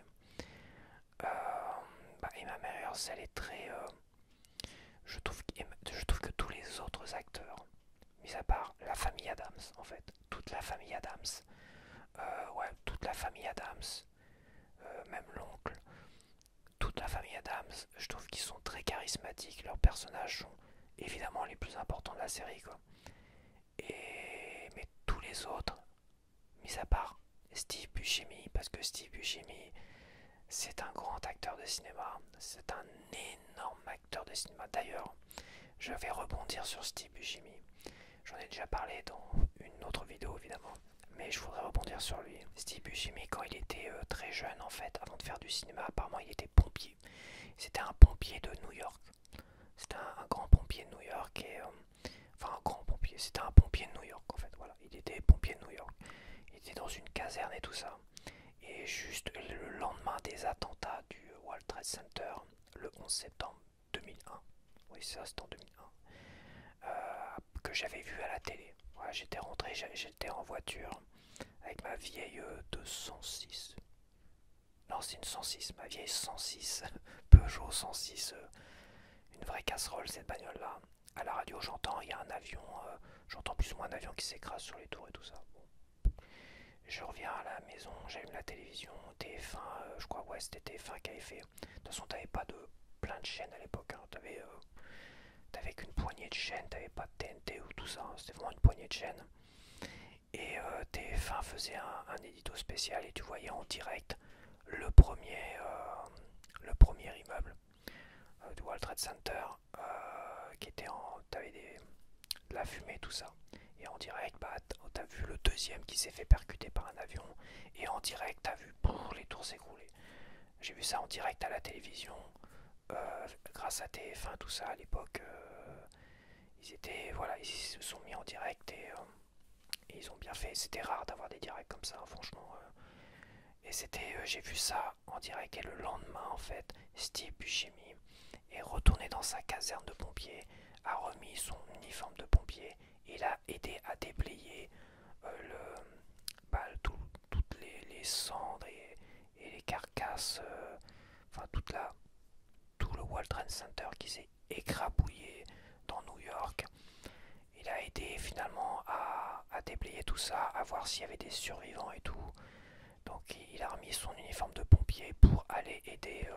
Emma Myers, elle est très... je trouve que tous les autres acteurs, mis à part la famille Adams, en fait, toute la famille Adams, ouais, toute la famille Adams, même l'oncle, toute la famille Adams, je trouve qu'ils sont très charismatiques, leurs personnages sont évidemment les plus importants de la série, quoi. Mais tous les autres, mis à part Steve Buscemi, parce que Steve Buscemi, c'est un grand acteur de cinéma, c'est un énorme acteur de cinéma. D'ailleurs, je vais rebondir sur Steve Buscemi. J'en ai déjà parlé dans une autre vidéo évidemment, mais je voudrais rebondir sur lui. Steve Buscemi, quand il était très jeune en fait, avant de faire du cinéma, apparemment il était pompier. C'était un pompier de New York. C'était un grand pompier de New York et enfin un grand pompier. C'était un pompier de New York en fait. Voilà, il était pompier de New York. Il était dans une caserne et tout ça. Et juste le lendemain des attentats du World Trade Center, le 11 septembre 2001. Oui, ça c'est en 2001. Que j'avais vu à la télé. Ouais, j'étais rentré, j'étais en voiture avec ma vieille 206. Non, c'est une 106, ma vieille 106, Peugeot 106, une vraie casserole cette bagnole là. À la radio j'entends, il y a un avion, j'entends plus ou moins un avion qui s'écrase sur les tours et tout ça. Bon. Je reviens à la maison, j'allume la télévision, TF1, je crois ouais c'était TF1 qui avait fait. De toute façon t'avais pas de plein de chaînes à l'époque, hein. T'avais qu'une poignée de chaînes, t'avais pas de TNT ou tout ça, hein. C'était vraiment une poignée de chaînes. Et TF1 faisait un édito spécial et tu voyais en direct le premier immeuble du World Trade Center qui était en... T'avais de la fumée, tout ça. Et en direct, t'as vu le deuxième qui s'est fait percuter par un avion. Et en direct, t'as vu les tours s'écrouler. J'ai vu ça en direct à la télévision. Grâce à TF1, tout ça à l'époque. Ils se sont mis en direct et ils ont bien fait. C'était rare d'avoir des directs comme ça, franchement. Et j'ai vu ça en direct et le lendemain en fait, Steve Buscemi est retourné dans sa caserne de pompiers, a remis son uniforme de pompier, et il a aidé à déblayer toutes les cendres et les carcasses, enfin tout le World Trade Center qui s'est écrabouillé dans New York. Il a aidé finalement à déblayer tout ça, à voir s'il y avait des survivants et tout. Donc il a remis son uniforme de pompier pour aller aider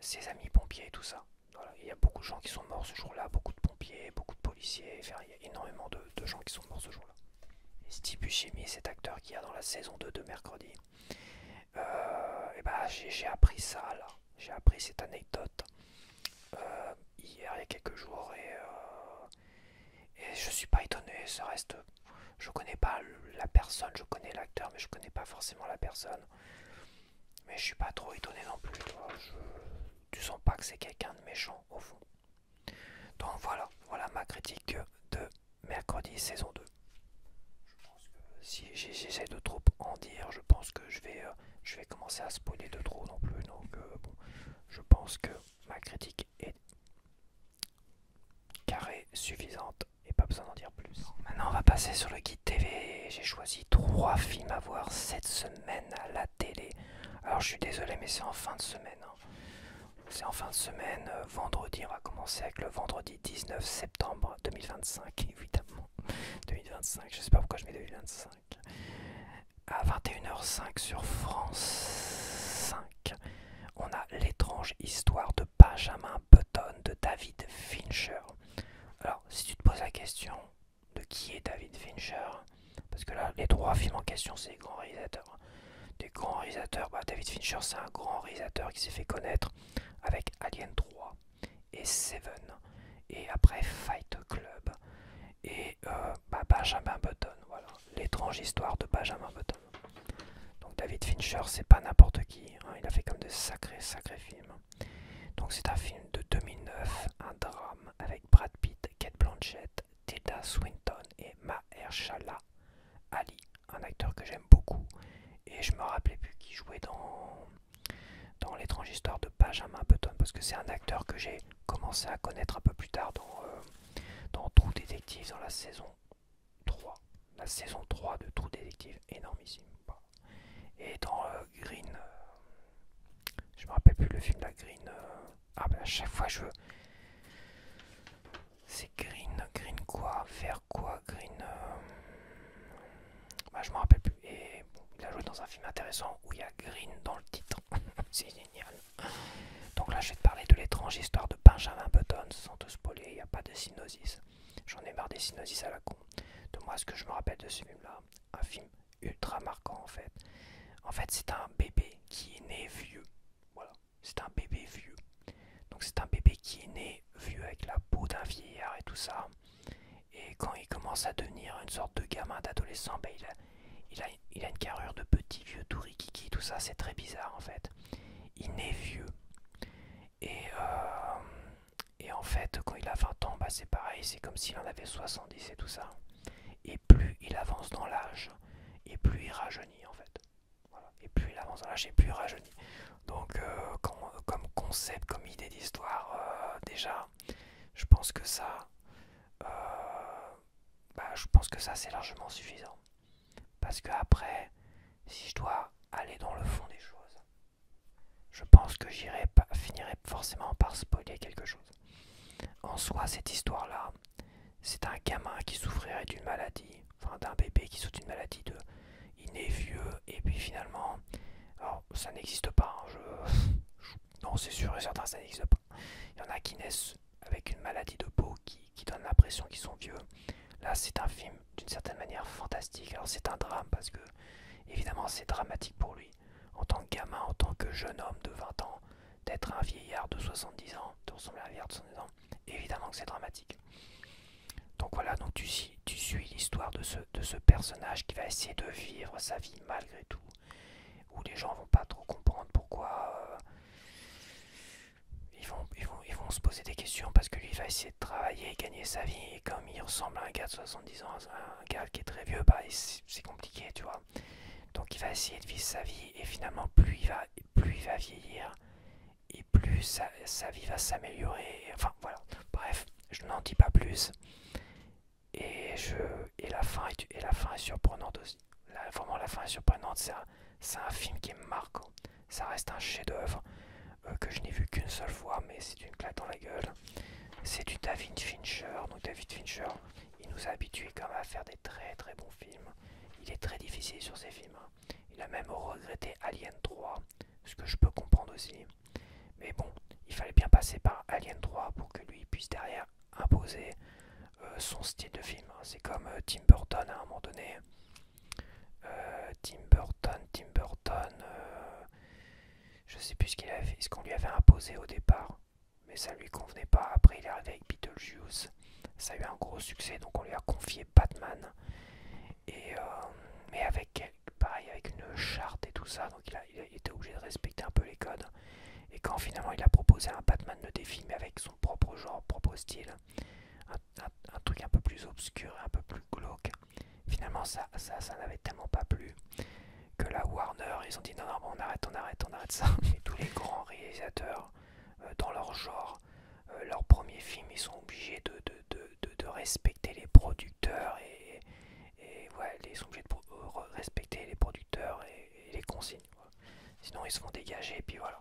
ses amis pompiers et tout ça. Voilà. Il y a beaucoup de gens qui sont morts ce jour-là, beaucoup de pompiers, beaucoup de policiers, enfin, il y a énormément de gens qui sont morts ce jour-là. Et Steve Buscemi, cet acteur qu'il y a dans la saison 2 de Mercredi, j'ai appris ça là, j'ai appris cette anecdote hier, il y a quelques jours, et je suis pas étonné, ça reste... Je connais pas la personne, je connais l'acteur, mais je connais pas forcément la personne. Mais je suis pas trop étonné non plus, tu sens pas que c'est quelqu'un de méchant au fond. Donc voilà ma critique de Mercredi saison 2. Je pense que si j'essaie de trop en dire, je pense que je vais commencer à spoiler de trop non plus. Donc bon, je pense que ma critique est carrée, suffisante et pas besoin d'en dire plus. Maintenant on va passer sur le guide TV. J'ai choisi 3 films à voir cette semaine à la télé. Alors je suis désolé mais c'est en fin de semaine. Hein. C'est en fin de semaine, vendredi, on va commencer avec le vendredi 19 septembre 2025, évidemment. 2025, je sais pas pourquoi je mets 2025. À 21h05 sur France 5, on a l'étrange histoire de Benjamin Button de David Fincher. Alors, si tu te poses la question de qui est David Fincher, parce que là, les 3 films en question, c'est des grands réalisateurs. Des grands réalisateurs, David Fincher, c'est un grand réalisateur qui s'est fait connaître avec Alien 3 et Seven, et après Fight Club, et Benjamin Button, voilà, l'étrange histoire de Benjamin Button. Donc David Fincher, c'est pas n'importe qui, hein, il a fait comme de sacrés films. Donc c'est un film de 2009, un drame avec Brad Pitt, Kate Blanchett, Tilda Swinton et Mahershala je me rappelais plus qui jouait dans l'étrange histoire de Benjamin Button, parce que c'est un acteur que j'ai commencé à connaître un peu plus tard dans True Detective, dans la saison 3. La saison 3 de True Detective, énormissime. Et dans Green, je me rappelle plus le film, la Green. Ah bah à chaque fois je veux. C'est Green quoi, vers quoi, Green. Bah je me rappelle plus. Et bon, il a joué dans un film intéressant où il y a Green dans le titre. C'est génial. Donc là je vais te parler de l'étrange histoire de Benjamin Button, sans te spoiler, il n'y a pas de synopsis. J'en ai marre des synopsis à la con. De moi ce que je me rappelle de ce film là, un film ultra marquant en fait. En fait c'est un bébé qui est né vieux. Voilà, c'est un bébé vieux. Donc c'est un bébé qui est né vieux avec la peau d'un vieillard et tout ça. Et quand il commence à devenir une sorte de gamin, d'adolescent, ben il a une carrure de petit vieux tout rikiki, tout ça, c'est très bizarre en fait. Il naît vieux. Et, euh, et en fait, quand il a 20 ans, bah, c'est pareil, c'est comme s'il en avait 70 et tout ça. Et plus il avance dans l'âge, et plus il rajeunit en fait. Voilà. Et plus il avance dans l'âge, et plus il rajeunit. Donc, comme concept, comme idée d'histoire, déjà, je pense que ça, je pense que ça c'est largement suffisant. Parce que après, si je dois aller dans le fond des choses, je pense que finirai forcément par spoiler quelque chose. En soi, cette histoire-là, c'est un gamin qui souffrirait d'une maladie, enfin d'un bébé qui souffre d'une maladie de il naît vieux et puis finalement, alors ça n'existe pas, non c'est sûr et certain ça n'existe pas. Il y en a qui naissent avec une maladie de peau qui donne l'impression qu'ils sont vieux. Là c'est un film d'une certaine manière fantastique, alors c'est un drame parce que évidemment c'est dramatique pour lui, en tant que gamin, en tant que jeune homme de 20 ans, d'être un vieillard de 70 ans, de ressembler à un vieillard de 70 ans, évidemment que c'est dramatique. Donc voilà, donc tu suis l'histoire de ce personnage qui va essayer de vivre sa vie malgré tout, où les gens vont pas trop comprendre pourquoi ils vont se poser des questions parce que lui il va essayer de travailler et gagner sa vie, et comme il ressemble à un gars de 70 ans, un gars qui est très vieux, bah c'est compliqué, tu vois. Donc il va essayer de vivre sa vie et finalement plus il va vieillir et plus sa vie va s'améliorer. Enfin voilà, bref, je n'en dis pas plus. Et, la fin est surprenante aussi. Là, vraiment, la fin est surprenante. C'est un film qui est marquant. Ça reste un chef-d'œuvre que je n'ai vu qu'une seule fois, mais c'est une claque dans la gueule. C'est du David Fincher. Donc, David Fincher, il nous a habitués quand même à faire des très très bons films. Il est très difficile sur ses films. Il a même regretté Alien 3, ce que je peux comprendre aussi. Mais bon, il fallait bien passer par Alien 3 pour que lui puisse derrière imposer son style de film. C'est comme Tim Burton à un moment donné. Tim Burton, je sais plus ce qu'on lui avait imposé au départ, mais ça lui convenait pas. Après, il est arrivé avec Beetlejuice, ça a eu un gros succès, donc on lui a confié Batman. Et mais pareil, avec une charte et tout ça, donc il a été obligé de respecter un peu les codes. Et quand finalement il a proposé un Batman de défi, mais avec son propre genre, propre style, un truc un peu plus obscur, un peu plus glauque. Finalement, ça n'avait tellement pas plu que la Warner, ils ont dit non, non, bon, on arrête ça. Et tous les grands réalisateurs, dans leur genre, leur premier film, ils sont obligés de respecter les producteurs et ouais, ils sont obligés de respecter les producteurs et les consignes. Quoi. Sinon, ils se font dégager et puis voilà.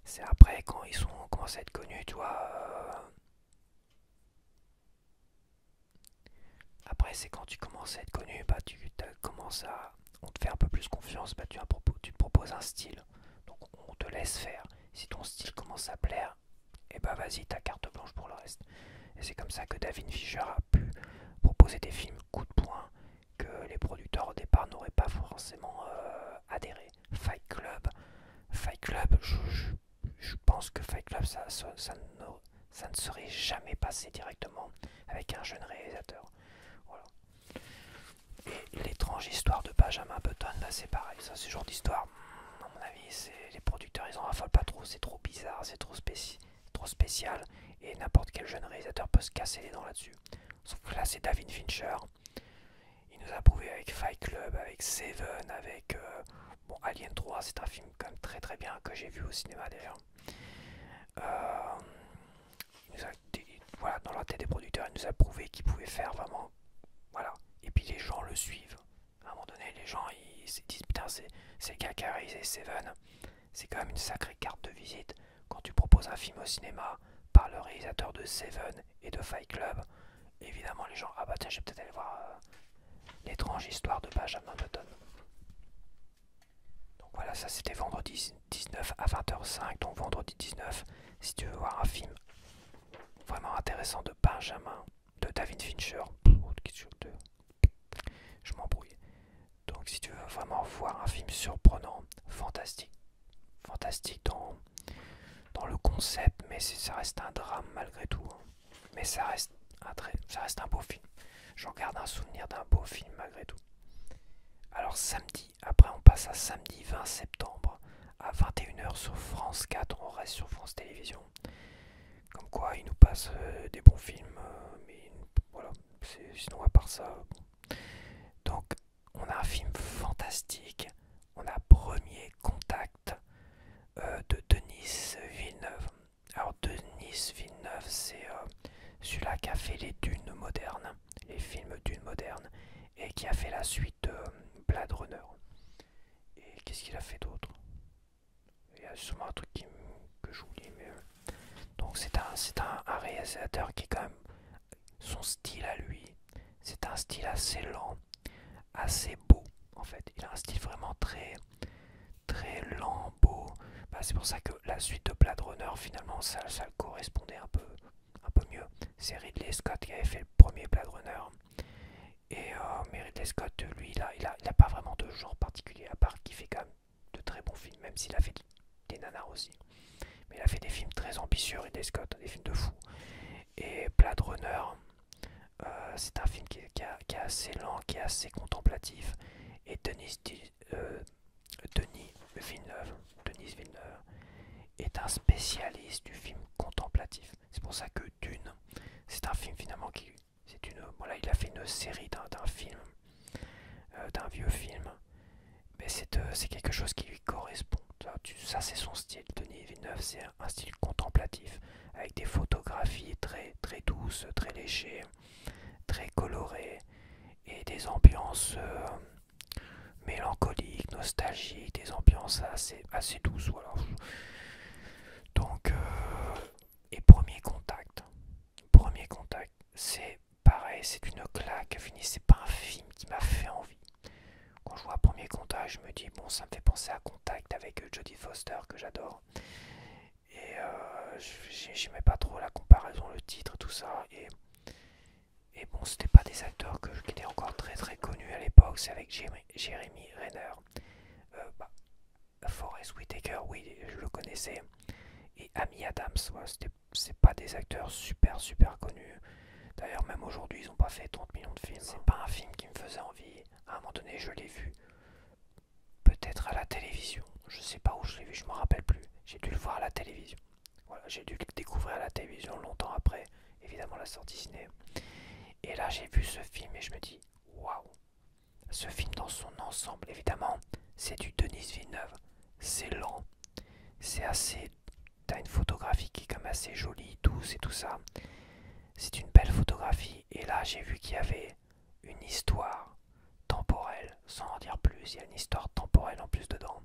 C'est après quand ils commencent à être connus, tu vois. Après, c'est quand tu commences à être connu, bah on te fait un peu plus confiance, bah tu te proposes un style. Donc on te laisse faire. Si ton style commence à plaire, et bah vas-y, t'as carte blanche pour le reste. Et c'est comme ça que David Fincher a pu proposer des films coup de poing que les producteurs au départ n'auraient pas forcément adhéré. Fight Club, je pense que Fight Club, ça ne serait jamais passé directement avec un jeune réalisateur. Voilà. Et l'étrange histoire de Benjamin Button, là c'est pareil, ça c'est le genre d'histoire, à mon avis, les producteurs ils en raffolent pas trop, c'est trop bizarre, c'est trop spécial, et n'importe quel jeune réalisateur peut se casser les dents là-dessus. Sauf que là c'est David Fincher, nous a prouvé avec Fight Club, avec Seven, avec bon, Alien 3, c'est un film quand même très très bien que j'ai vu au cinéma d'ailleurs. Euh, voilà, dans la tête des producteurs, il nous a prouvé qu'il pouvait faire vraiment, voilà. Et puis les gens le suivent. À un moment donné, les gens ils se disent putain, c'est le gars qui a réalisé Seven. C'est quand même une sacrée carte de visite quand tu proposes un film au cinéma par le réalisateur de Seven et de Fight Club. Évidemment, les gens, ah bah tiens, je vais peut-être aller voir l'étrange histoire de Benjamin Button. Donc voilà, ça c'était vendredi 19 à 20h05. Donc vendredi 19, si tu veux voir un film vraiment intéressant de Benjamin, de David Fincher, je m'embrouille. Donc si tu veux vraiment voir un film surprenant, fantastique dans le concept, mais ça reste un drame malgré tout. Hein. Mais ça reste un beau film. J'en garde un souvenir d'un beau film malgré tout. Alors samedi, après on passe à samedi 20 septembre à 21h sur France 4, on reste sur France Télévisions. Comme quoi il nous passe des bons films, mais voilà, sinon à part ça. Bon. Donc on a un film fantastique, on a Premier Contact de Denis Villeneuve. Alors Denis Villeneuve, c'est celui-là qui a fait les Dunes modernes, les films Dunes modernes, et qui a fait la suite de Blade Runner. Et qu'est-ce qu'il a fait d'autre? Il y a sûrement un truc que j'oublie, mais donc c'est un réalisateur qui est quand même son style à lui. C'est un style assez lent, assez beau en fait. Il a un style vraiment très très lent, beau. Bah, c'est pour ça que la suite de Blade Runner finalement ça le correspondait un peu mieux. C'est Ridley Scott qui avait fait le premier Blade Runner. Et mais Ridley Scott, lui, il a pas vraiment de genre particulier, à part qu'il fait quand même de très bons films, même s'il a fait des nanars aussi. Mais il a fait des films très ambitieux, Ridley Scott, des films de fou. Et Blade Runner, c'est un film qui est assez lent, qui est assez contemplatif. Et Denis Villeneuve est un spécialiste du film contemplatif. C'est pour ça que Dune, c'est un film finalement qui... Voilà, il a fait une série d'un film, d'un vieux film, mais c'est quelque chose qui lui correspond. Ça c'est son style. Denis Villeneuve, c'est un style contemplatif, avec des photographies très, très douces, très léchées, très colorées, et des ambiances mélancoliques, nostalgiques, des ambiances assez douces. Voilà. Donc, et Premier Contact, c'est pareil, c'est une claque. Fini, c'est pas un film qui m'a fait envie. Quand je vois Premier Contact, je me dis, bon, ça me fait penser à Contact avec Jodie Foster, que j'adore. Et j'aimais pas trop la comparaison, le titre, tout ça. Et bon, c'était pas des acteurs qui étaient encore très très connus à l'époque. C'est avec Jeremy Renner. Bah, Forest Whitaker, oui, je le connaissais. Et Amy Adams, ouais, c'est pas des acteurs super super connus. D'ailleurs, même aujourd'hui, ils ont pas fait 30 millions de films. C'est pas un film qui me faisait envie. À un moment donné, je l'ai vu. Peut-être à la télévision. Je sais pas où je l'ai vu, je me rappelle plus. J'ai dû le voir à la télévision. Voilà, j'ai dû le découvrir à la télévision longtemps après, évidemment, la sortie ciné. Et là, j'ai vu ce film et je me dis, waouh! Ce film dans son ensemble, évidemment, c'est du Denis Villeneuve. C'est lent, c'est assez... T'as une photographie qui est comme assez jolie, douce et tout ça. C'est une belle photographie. Et là, j'ai vu qu'il y avait une histoire temporelle, sans en dire plus. Il y a une histoire temporelle en plus dedans.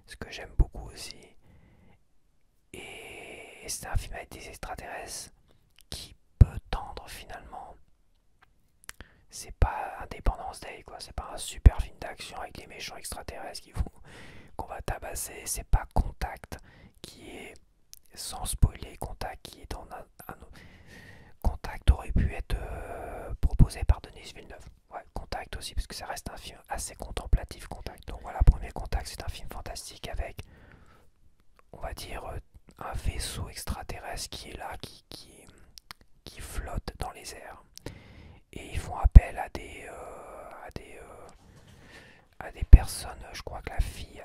Ce que j'aime beaucoup aussi. Et c'est un film avec des extraterrestres qui peut tendre finalement. C'est pas Independence Day, quoi. C'est pas un super film d'action avec les méchants extraterrestres qu'on va tabasser. C'est pas Contact qui est, sans spoiler, Contact qui est dans un Contact aurait pu être proposé par Denis Villeneuve. Ouais, Contact aussi, parce que ça reste un film assez contemplatif, Contact. Donc voilà, Premier Contact, c'est un film fantastique avec, on va dire, un vaisseau extraterrestre qui est là, qui flotte dans les airs. Et ils font appel à des personnes. Je crois que la fille,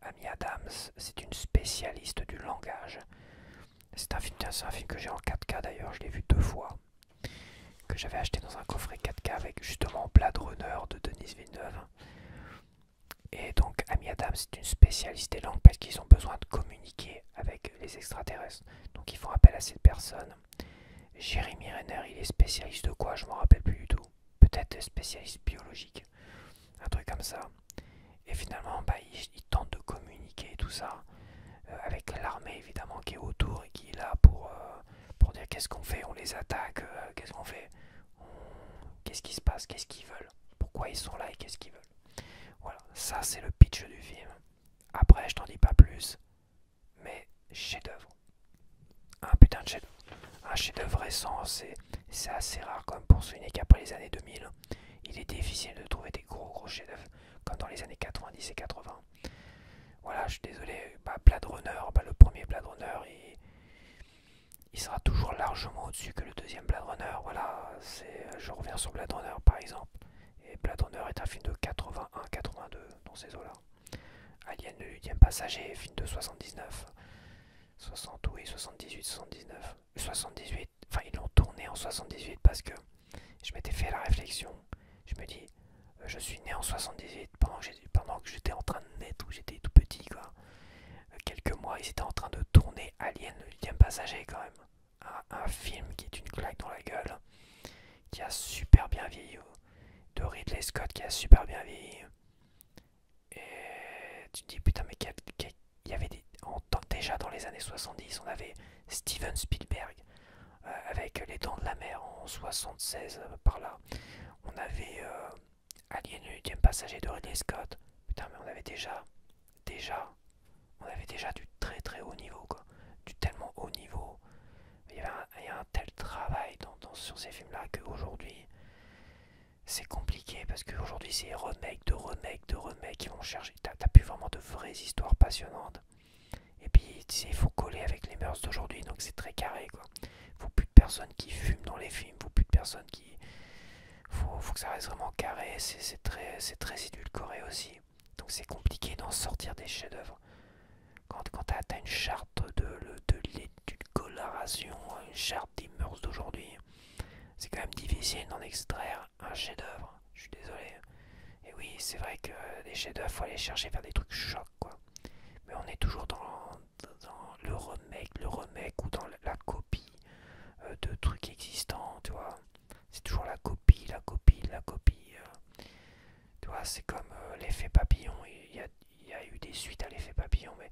Amy Adams, c'est une spécialiste du langage. C'est un film que j'ai en 4K d'ailleurs, je l'ai vu 2 fois. que j'avais acheté dans un coffret 4K avec justement Blade Runner de Denis Villeneuve. Et donc Amy Adams est une spécialiste des langues parce qu'ils ont besoin de communiquer avec les extraterrestres. Donc ils font appel à cette personne. Jeremy Renner, il est spécialiste de quoi? Je m'en rappelle plus du tout. Peut-être spécialiste biologique, un truc comme ça. Et finalement, il tente de communiquer tout ça avec l'armée évidemment qui est autour et qui est là pour dire qu'est-ce qu'on fait, on les attaque, qu'est-ce qu'on fait, qu'est-ce qui se passe, qu'est-ce qu'ils veulent, pourquoi ils sont là et qu'est-ce qu'ils veulent. Voilà, ça c'est le pitch du film. Après, je t'en dis pas plus, mais chef-d'œuvre. Un putain de chef-d'œuvre. Un chef-d'œuvre récent, c'est assez rare quand même pour souligner qu'après les années 2000, il est difficile de trouver des gros chefs-d'œuvre comme dans les années 90 et 80. Voilà, je suis désolé, Blade Runner, le premier Blade Runner, il sera toujours largement au-dessus que le deuxième Blade Runner. Voilà, je reviens sur Blade Runner par exemple. Et Blade Runner est un film de 81-82 dans ces eaux-là. Alien le 8e passager, film de 79. 60, oui, 78, 79. 78, enfin ils l'ont tourné en 78 parce que je m'étais fait la réflexion. Je me dis, je suis né en 78 pendant que j'étais en train de naître, où j'étais tout petit quoi. Quelques mois, ils étaient en train de tourner Alien le 8e passager quand même. Un film qui est une claque dans la gueule, qui a super bien vieilli, de Ridley Scott qui a super bien vieilli. Et tu te dis putain mais il y avait déjà dans les années 70, on avait Steven Spielberg avec Les Dents de la Mer en 76 par là. On avait Alien le 8e passager de Ridley Scott. Putain mais on avait déjà du très haut niveau quoi. Du tellement haut niveau. Il y a un tel travail sur ces films là qu'aujourd'hui c'est compliqué parce qu'aujourd'hui c'est remake de remake de remake qui vont chercher. T'as plus vraiment de vraies histoires passionnantes. Et puis tu sais, il faut coller avec les mœurs d'aujourd'hui donc c'est très carré quoi. Faut plus de personnes qui fument dans les films, faut plus de personnes qui. Faut que ça reste vraiment carré, c'est très édulcoré aussi. Donc c'est compliqué d'en sortir des chefs-d'œuvre. Quand t'as une charte d'une coloration, une charte des mœurs d'aujourd'hui, c'est quand même difficile d'en extraire un chef-d'œuvre. Je suis désolé. Et oui, c'est vrai que les chefs-d'œuvre, faut aller chercher vers des trucs chocs, quoi. Mais on est toujours dans le remake ou dans la copie de trucs existants, tu vois. C'est toujours la copie, la copie, la copie. Tu vois, c'est comme l'effet papillon. Il y a eu des suites à l'effet papillon, mais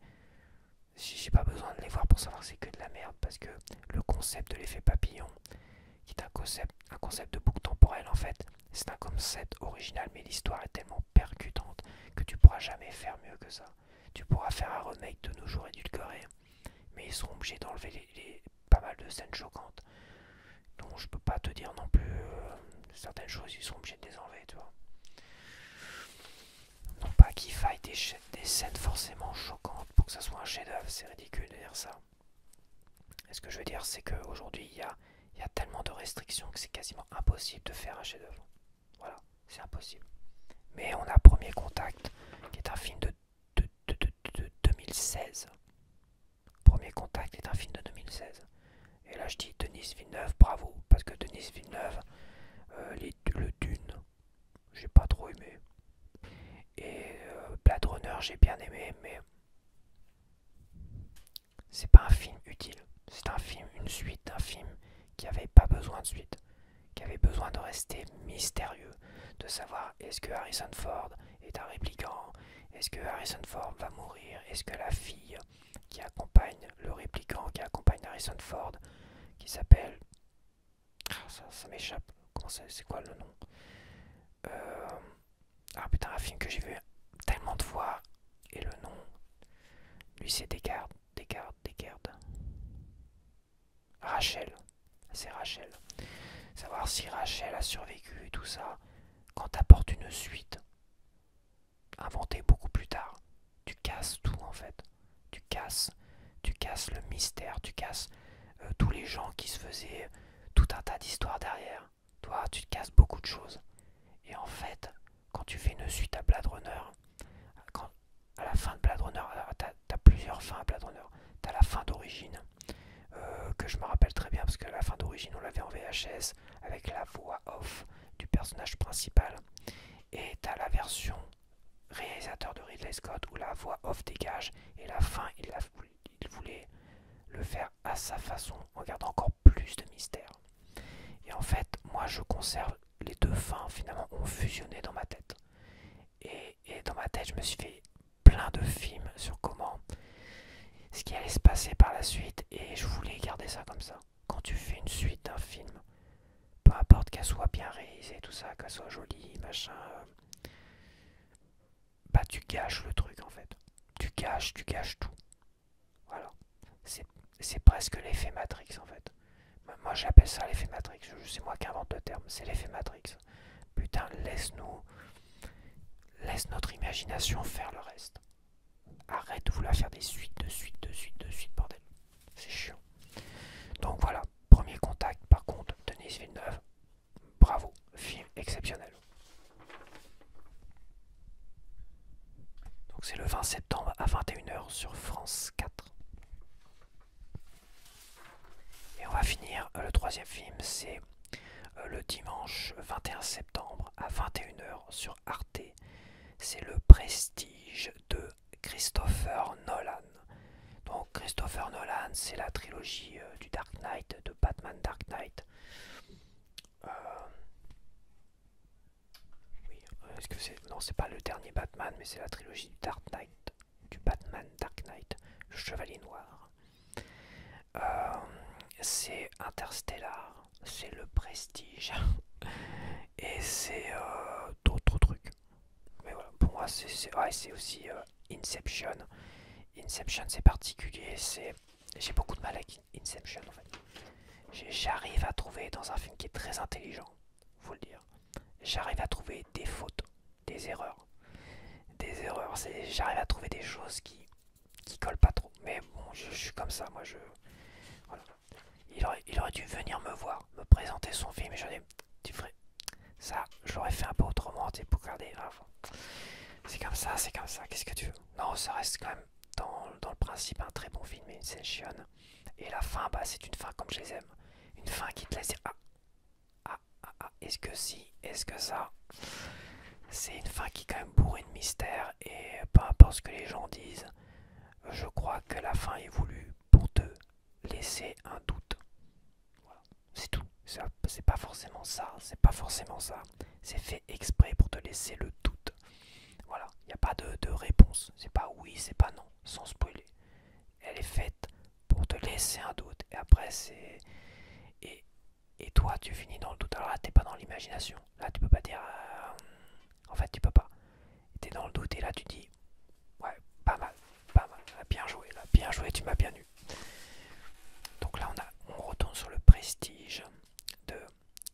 j'ai pas besoin de les voir pour savoir que c'est que de la merde parce que le concept de l'effet papillon, qui est un concept de boucle temporelle en fait, c'est un concept original mais l'histoire est tellement percutante que tu pourras jamais faire mieux que ça. Tu pourras faire un remake de nos jours édulcoré, mais ils sont obligés d'enlever pas mal de scènes choquantes. Donc je peux pas te dire non plus certaines choses, ils sont obligés de les enlever, tu vois. Non pas qu'il faille des scènes forcément choquantes pour que ça soit un chef-d'œuvre, c'est ridicule de dire ça. Et ce que je veux dire, c'est qu'aujourd'hui, il y a tellement de restrictions que c'est quasiment impossible de faire un chef-d'œuvre. Voilà, c'est impossible. Mais on a Premier Contact, qui est un film de 2016. Premier Contact est un film de 2016. Et là, je dis Denis Villeneuve, bravo, parce que Denis Villeneuve, le Dune, j'ai pas trop aimé. Et Blade Runner, j'ai bien aimé, mais c'est pas un film utile. C'est un film, une suite d'un film qui avait pas besoin de suite, qui avait besoin de rester mystérieux, de savoir est-ce que Harrison Ford est un répliquant, est-ce que Harrison Ford va mourir, est-ce que la fille qui accompagne le répliquant, qui accompagne Harrison Ford, qui s'appelle... Ça m'échappe, c'est quoi le nom Ah putain, un film que j'ai vu tellement de fois, et le nom, lui c'est Descartes. Rachel, c'est Rachel. Savoir si Rachel a survécu et tout ça, quand t'apportes une suite inventée beaucoup plus tard, tu casses tout en fait. Tu casses le mystère, tu casses tous les gens qui se faisaient tout un tas d'histoires derrière. Toi, tu te casses beaucoup de choses. Et en fait, quand tu fais une suite à Blade Runner, à la fin de Blade Runner, t'as plusieurs fins à Blade Runner. T'as la fin d'origine, que je me rappelle très bien parce que la fin d'origine on l'avait en VHS avec la voix off du personnage principal. Et t'as la version réalisateur de Ridley Scott où la voix off dégage et la fin il voulait le faire à sa façon en gardant encore plus de mystère. Et en fait, moi je conserve les deux fins finalement ont fusionné dans ma tête. Et dans ma tête, je me suis fait plein de films sur comment ce qui allait se passer par la suite et je voulais garder ça comme ça. Quand tu fais une suite d'un film, peu importe qu'elle soit bien réalisée, tout ça, qu'elle soit jolie, machin, bah tu gâches le truc en fait. Tu gâches tout. Voilà. C'est presque l'effet Matrix en fait. Moi j'appelle ça l'effet Matrix. C'est moi qui invente le terme. C'est l'effet Matrix. Putain, laisse notre imagination faire le reste. Arrête de vouloir faire des suites, bordel. C'est chiant. Donc voilà, premier contact par contre, Denis Villeneuve. Bravo, film exceptionnel. Donc c'est le 20 septembre à 21h sur France 4. Et on va finir, le troisième film, c'est le dimanche 21 septembre à 21h sur Arte. C'est Le Prestige de Christopher Nolan. Donc Christopher Nolan, c'est la trilogie du Dark Knight, de Batman Dark Knight. Oui, est-ce que c'est... Non, c'est pas le dernier Batman, mais c'est la trilogie du Dark Knight, du Batman Dark Knight, le Chevalier Noir. C'est Interstellar, c'est Le Prestige, et c'est d'autres trucs. Mais voilà, pour moi, c'est aussi Inception. Inception, c'est particulier, j'ai beaucoup de mal avec Inception en fait. J'arrive à trouver dans un film qui est très intelligent, faut le dire. J'arrive à trouver des fautes, des erreurs. J'arrive à trouver des choses qui collent pas trop. Mais bon, je suis comme ça, moi voilà. Il aurait dû venir me voir, me présenter son film et je dis, tu ferais ça, je l'aurais fait un peu autrement, tu sais, pour garder. C'est comme ça, qu'est-ce que tu veux? Non, ça reste quand même dans le principe un très bon film, Inception. Et la fin, bah c'est une fin comme je les aime. Une fin qui te laisse dire est-ce que si, est-ce que ça? C'est une fin qui est quand même bourrée de mystère et peu importe ce que les gens disent, je crois que la fin est voulue pour te laisser un doute. Voilà, c'est tout. C'est pas forcément ça, c'est fait exprès pour te laisser le doute. Voilà, il n'y a pas de réponse. C'est pas oui, c'est pas non, sans spoiler. Elle est faite pour te laisser un doute. Et après, et toi, tu finis dans le doute. Alors là, t'es pas dans l'imagination. Là, tu peux pas dire... En fait, tu peux pas. T'es dans le doute et là, tu dis... Ouais, pas mal, pas mal. Bien joué, tu m'as bien eu. Donc là, on retourne sur Le Prestige de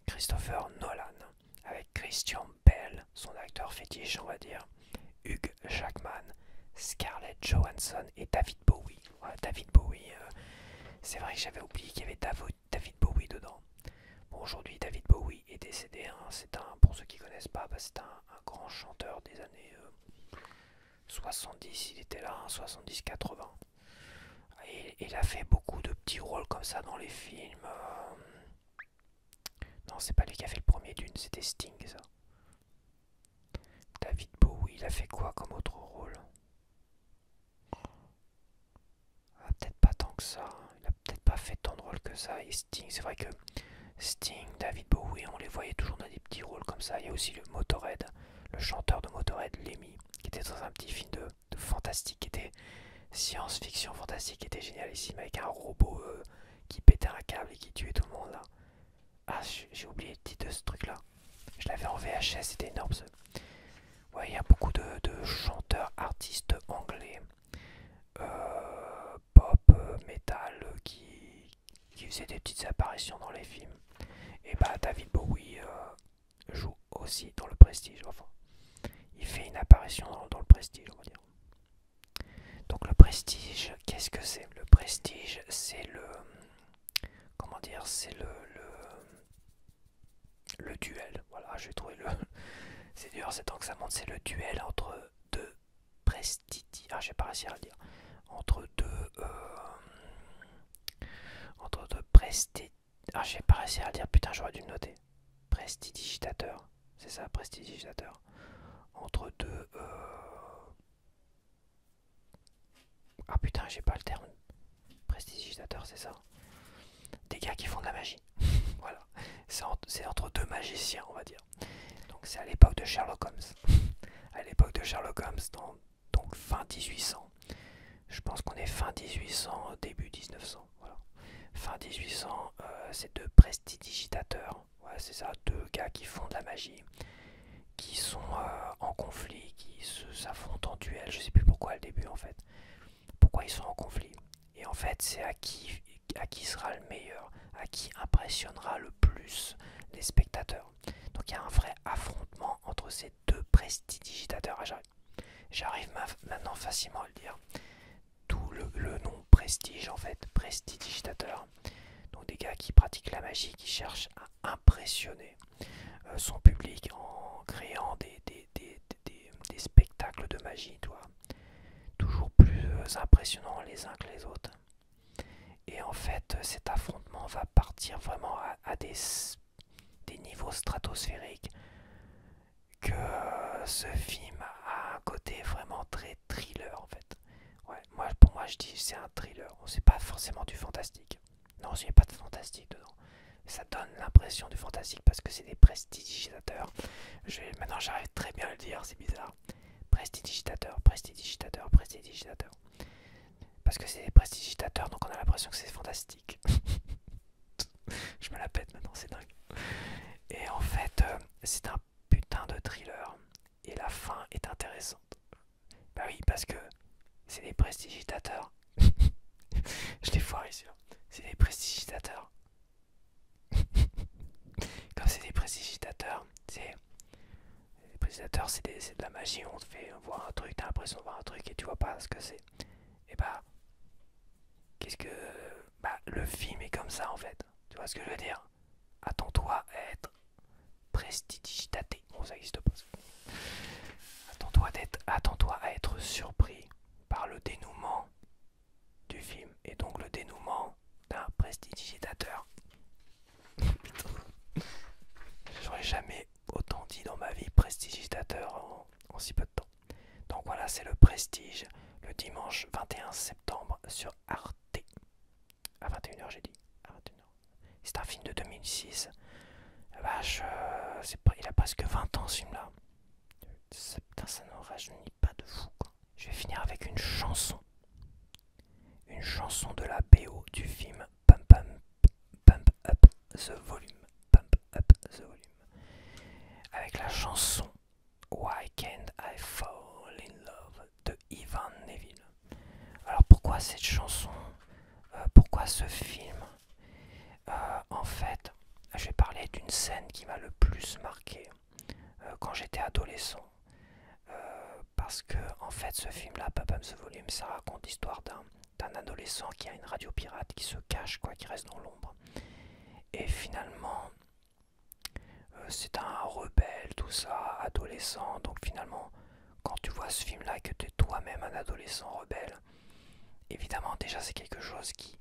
Christopher Nolan. Avec Christian Bale, son acteur fétiche, on va dire. Hugh Jackman, Scarlett Johansson et David Bowie. Ouais, David Bowie, c'est vrai que j'avais oublié qu'il y avait David Bowie dedans. Bon, aujourd'hui, David Bowie est décédé. Hein. Pour ceux qui ne connaissent pas, c'est un grand chanteur des années 70. Il était là, hein, 70-80. Et il a fait beaucoup de petits rôles comme ça dans les films. Non, c'est pas lui qui a fait le premier Dune, c'était Sting, ça. David Bowie, il a fait quoi comme autre rôle? Peut-être pas tant que ça. Il a peut-être pas fait tant de rôles que ça. Et Sting, c'est vrai que Sting, David Bowie, on les voyait toujours dans des petits rôles comme ça. Il y a aussi le Motorhead, le chanteur de Motorhead, Lemmy, qui était dans un petit film de fantastique, qui était science-fiction fantastique, qui était génialissime, avec un robot qui pétait un câble et qui tuait tout le monde là. Ah, j'ai oublié le titre de ce truc là. Je l'avais en VHS, c'était énorme ce. Ouais, il y a beaucoup de chanteurs, artistes anglais, pop, metal, qui faisaient des petites apparitions dans les films. Et bah David Bowie joue aussi dans Le Prestige. Enfin, il fait une apparition dans Le Prestige, on va dire. Donc Le Prestige, qu'est-ce que c'est? Le Prestige, c'est le... Comment dire? C'est le duel. Voilà, j'ai trouvé le... C'est dur, c'est tant que ça monte, c'est le duel entre deux prestiges. Ah, j'ai pas réussi à le dire. Entre deux prestiges. Ah, j'ai pas réussi à le dire, putain, j'aurais dû le noter. prestidigitateur. C'est ça, prestidigitateur. Entre deux... Ah putain, j'ai pas le terme. Prestidigitateur, c'est ça. Des gars qui font de la magie. Voilà. C'est entre deux magiciens, on va dire. Donc c'est à l'époque de Sherlock Holmes. À l'époque de Sherlock Holmes, donc fin 1800. Je pense qu'on est fin 1800, début 1900. Voilà. Fin 1800, c'est deux prestidigitateurs. Ouais, c'est ça, deux gars qui font de la magie, qui sont en conflit, qui s'affrontent en duel. Je sais plus pourquoi le début en fait. Pourquoi ils sont en conflit. Et en fait, c'est à qui sera le meilleur, à qui impressionnera le plus les spectateurs. Donc il y a un vrai affrontement entre ces deux prestidigitateurs. J'arrive maintenant facilement à le dire. D'où le nom prestige en fait, prestidigitateur. Donc des gars qui pratiquent la magie, qui cherchent à impressionner son public en créant des spectacles de magie, tu vois. Toujours plus impressionnants les uns que les autres. Et en fait, cet affrontement va partir vraiment à des niveaux stratosphériques que ce film a un côté vraiment très thriller en fait. Ouais, pour moi je dis c'est un thriller, c'est pas forcément du fantastique. Non, il n'y a pas de fantastique dedans. Ça donne l'impression du fantastique parce que c'est des prestidigitateurs. Maintenant j'arrive très bien à le dire, c'est bizarre. Prestidigitateur, prestidigitateur, prestidigitateur. Parce que c'est des prestidigitateurs, donc on a l'impression que c'est fantastique. Je me la pète maintenant, c'est dingue. Et en fait, c'est un putain de thriller. Et la fin est intéressante. Bah oui, parce que c'est des prestidigitateurs. Je l'ai foiré celui-là. C'est des prestidigitateurs. Comme c'est des prestidigitateurs, les prestidigitateurs, c'est de la magie. On te fait voir un truc, t'as l'impression de voir un truc et tu vois pas ce que c'est. Et bah, qu'est-ce que. Bah, le film est comme ça en fait. Tu vois ce que je veux dire? Attends-toi à être prestidigitaté. Bon, ça n'existe pas. Attends-toi à être surpris par le dénouement du film et donc le dénouement d'un prestidigitateur. J'aurais jamais autant dit dans ma vie prestidigitateur en si peu de temps. Donc voilà, c'est le Prestige, le dimanche 21 septembre sur Arte. À 21h j'ai dit. À 21h. C'est un film de 2006. Vache, il a presque 20 ans ce film-là. Putain, ça ne rajeunit pas de fou quoi. Je vais finir avec une chanson. Une chanson de la BO du film Pump Up the Volume. Pump Up the Volume. Avec la chanson Why Can't I Fall in Love de Ivan Neville. Alors pourquoi cette chanson? Pourquoi ce film? En fait, je vais parler d'une scène qui m'a le plus marqué quand j'étais adolescent. Parce que en fait ce film-là, Pump Up the Volume, ça raconte l'histoire d'un adolescent qui a une radio pirate, qui se cache, quoi, qui reste dans l'ombre. Et finalement, c'est un rebelle, tout ça, adolescent. Donc finalement, quand tu vois ce film-là, que tu es toi-même un adolescent rebelle, évidemment déjà c'est quelque chose qui...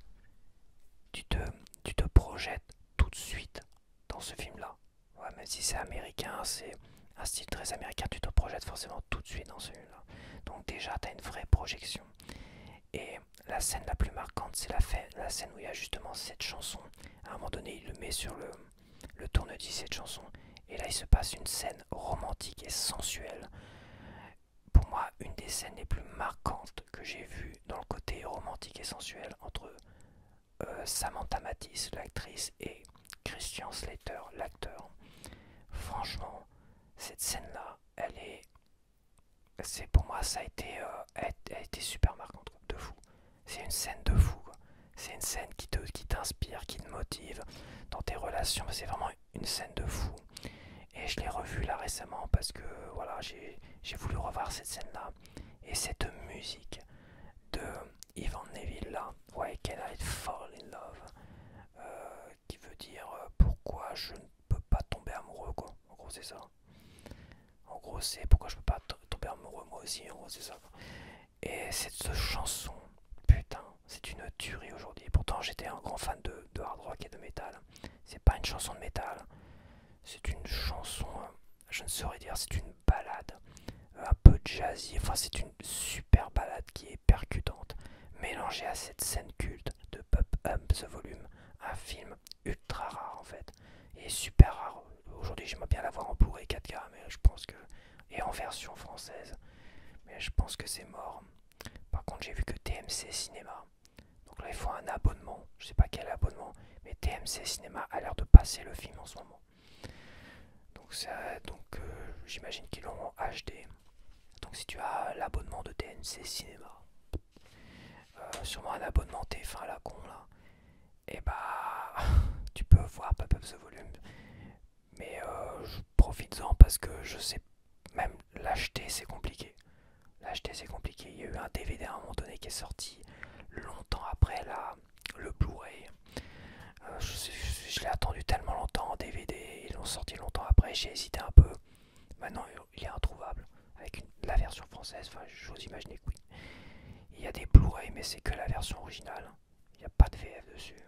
Tu te projettes tout de suite dans ce film-là. Ouais, même si c'est américain, c'est un style très américain, tu te projettes forcément tout de suite dans ce film-là. Donc déjà, tu as une vraie projection. Et la scène la plus marquante, c'est la scène où il y a justement cette chanson. À un moment donné, il le met sur le tourne-disque, cette chanson. Et là, il se passe une scène romantique et sensuelle. Pour moi, une des scènes les plus marquantes que j'ai vues dans le côté romantique et sensuel entre Samantha Mathis, l'actrice, et Christian Slater, l'acteur. Franchement, cette scène-là, pour moi, ça a été super marquante, quoi, de fou. C'est une scène de fou, quoi. C'est une scène qui t'inspire, qui te motive dans tes relations. C'est vraiment une scène de fou. Et je l'ai revue là récemment parce que voilà, j'ai voulu revoir cette scène-là. Et cette musique de Ivan Neville là, Why Can I Fall in Love, qui veut dire pourquoi je ne peux pas tomber amoureux, quoi. En gros, c'est ça. En gros, c'est pourquoi je peux pas tomber amoureux moi aussi. En gros, c'est ça, quoi. Et cette chanson, putain, c'est une tuerie aujourd'hui. Pourtant, j'étais un grand fan de hard rock et de métal. C'est pas une chanson de métal. C'est une chanson, je ne saurais dire, c'est une balade un peu jazzy. Enfin, c'est une super balade qui est percutante, mélangée à cette scène culte de Pump Up the Volume, un film ultra rare en fait, et super rare. Aujourd'hui, j'aimerais bien l'avoir en Blu-ray 4K, mais je pense que et en version française, mais je pense que c'est mort. Par contre, j'ai vu que TMC Cinéma, donc là il faut un abonnement, je sais pas quel abonnement, mais TMC Cinéma a l'air de passer le film en ce moment. Donc, j'imagine qu'ils l'ont en HD. Donc si tu as l'abonnement de TMC Cinéma, sûrement un abonnement TF1 à la con là, et bah tu peux voir Pop Up the Volume. Mais profites-en parce que je sais, même l'acheter c'est compliqué. L'acheter c'est compliqué. Il y a eu un DVD à un moment donné qui est sorti longtemps après le Blu-ray. Je l'ai attendu tellement longtemps en DVD, ils l'ont sorti longtemps après, j'ai hésité un peu. Maintenant il est introuvable. Avec la version française, enfin j'ose imaginer que oui. Il y a des Blu-ray mais c'est que la version originale. Il n'y a pas de VF dessus.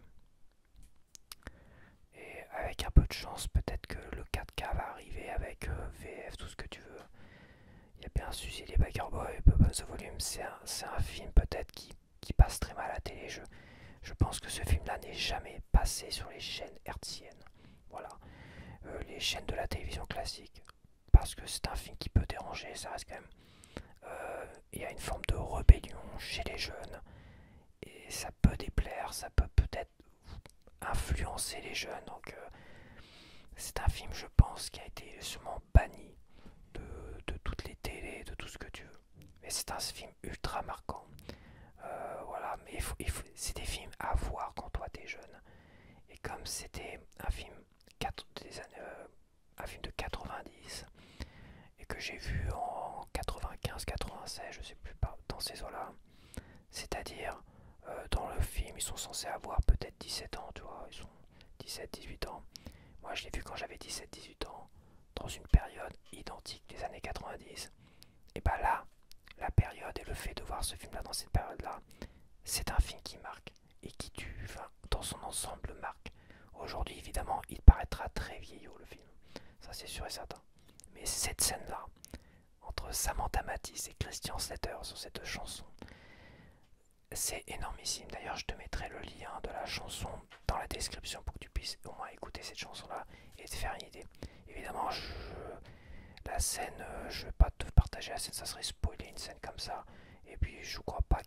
Et avec un peu de chance, peut-être que le 4K va arriver avec VF, tout ce que tu veux. Il y a bien Suzy les Baker Boys, Pop Up the Volume, c'est un film peut-être qui passe très mal à la télé. Je pense que ce film-là n'est jamais passé sur les chaînes hertziennes. Voilà, les chaînes de la télévision classique. Parce que c'est un film qui peut déranger, ça reste quand même. Il y a une forme de rébellion chez les jeunes. Et ça peut déplaire, ça peut peut-être influencer les jeunes. Donc c'est un film, je pense, qui a été sûrement banni de toutes les télés, de tout ce que tu veux. Mais c'est un film ultra marquant. Voilà, mais c'est des films à voir quand toi t'es jeune. Et comme c'était un film un film de 90 et que j'ai vu en 95-96, je sais plus pas, dans ces eaux-là, c'est-à-dire dans le film ils sont censés avoir peut-être 17 ans, tu vois, ils sont 17-18 ans. Moi je l'ai vu quand j'avais 17-18 ans, dans une période identique des années 90. Et bah là, la période et le fait de voir ce film-là dans cette période-là, c'est un film qui marque et qui enfin, dans son ensemble marque. Aujourd'hui, évidemment, il paraîtra très vieillot le film, ça c'est sûr et certain. Mais cette scène-là, entre Samantha Mathis et Christian Slater sur cette chanson, c'est énormissime. D'ailleurs, je te mettrai le lien de la chanson dans la description pour que tu puisses au moins écouter cette chanson-là et te faire une idée. Évidemment, la scène, je vais pas te partager la scène, ça serait spoiler une scène comme ça. Et puis, je crois pas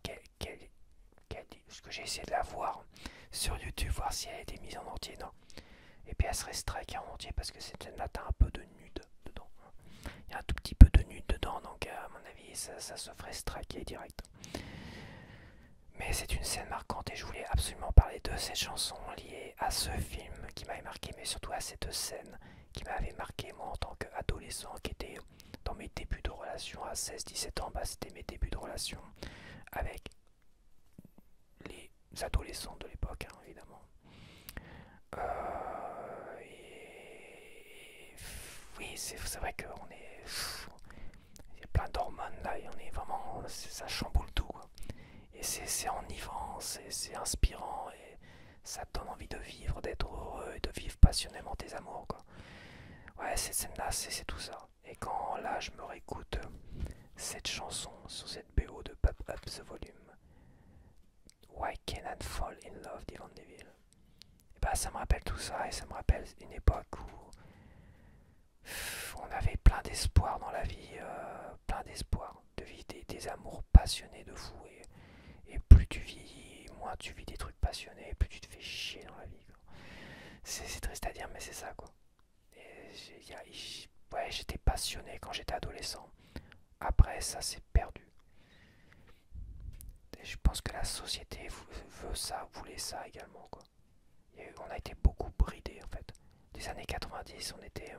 parce que j'ai essayé de la voir sur YouTube, voir si elle était mise en entier, non. Et puis elle serait strike en entier parce que cette scène-là, t'as un peu de nude dedans. Il y a un tout petit peu de nude dedans, donc à mon avis, ça se ferait striker direct. Mais c'est une scène marquante et je voulais absolument parler de cette chanson liée à ce film qui m'avait marqué, mais surtout à cette scène qui m'avait marqué moi en tant qu'adolescent, qui était dans mes débuts de relation à 16-17 ans. Bah, c'était mes débuts de relation avec les adolescents de l'époque, hein, évidemment. Oui, c'est vrai qu'on est. Il y a plein d'hormones là et on est vraiment. Ça chamboule tout, quoi. Et c'est enivrant, c'est inspirant et ça te donne envie de vivre, d'être heureux et de vivre passionnément tes amours, quoi. Ouais, cette scène-là, c'est tout ça. Et quand là, je me réécoute cette chanson sur cette BO de Pop Up the Volume, Why Can't I Fall in Love d'Ivan Neville, et bah ça me rappelle tout ça et ça me rappelle une époque où on avait plein d'espoir dans la vie, plein d'espoir de vivre des amours passionnés de fou. Et plus tu vis, moins tu vis des trucs passionnés, plus tu te fais chier dans la vie. C'est triste à dire, mais c'est ça, quoi. Ouais, j'étais passionné quand j'étais adolescent. Après, ça s'est perdu. Et je pense que la société veut ça, voulait ça également, quoi. On a été beaucoup bridés, en fait. Des années 90, on était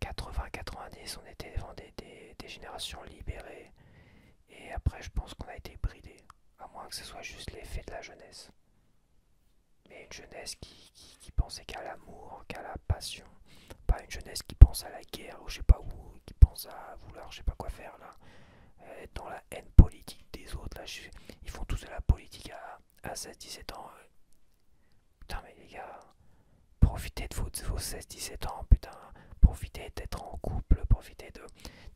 80-90, on était devant des générations libérées. Et après, je pense qu'on a été bridés. À moins que ce soit juste l'effet de la jeunesse. Mais une jeunesse qui pensait qu'à l'amour, qu'à la passion. Pas une jeunesse qui pense à la guerre ou je sais pas où, qui pense à vouloir je sais pas quoi faire là. Être dans la haine politique des autres là. Ils font tous de la politique à 16-17 ans. Putain mais les gars, profitez de vos 16-17 ans, putain. Profitez d'être en couple, profitez de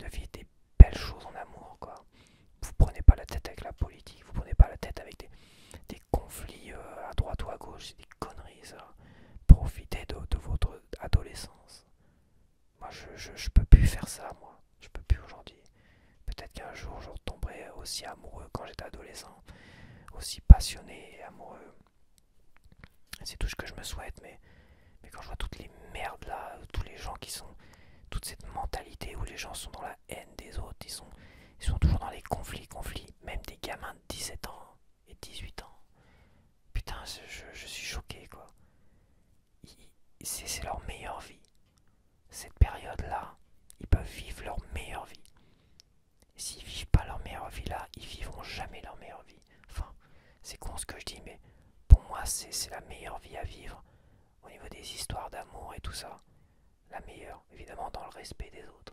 vivre des belles choses en amour, quoi. Vous prenez pas la tête avec la politique, vous prenez pas la tête avec des conflits à droite ou à gauche, c'est des conneries, ça. Profitez de votre adolescence. Moi, je peux plus faire ça, moi. Je peux plus aujourd'hui. Peut-être qu'un jour, je retomberai aussi amoureux quand j'étais adolescent, aussi passionné et amoureux. C'est tout ce que je me souhaite, mais quand je vois toutes les merdes là, tous les gens qui sont, toute cette mentalité où les gens sont dans la haine des autres, ils sont toujours dans les conflits, même des gamins de 17 ans et 18 ans. Putain, je suis choqué, quoi. C'est leur meilleure vie. Cette période-là, ils peuvent vivre leur meilleure vie. S'ils vivent pas leur meilleure vie là, ils vivront jamais leur meilleure vie. Enfin, c'est con ce que je dis, mais pour moi, c'est la meilleure vie à vivre au niveau des histoires d'amour et tout ça. La meilleure, évidemment, dans le respect des autres.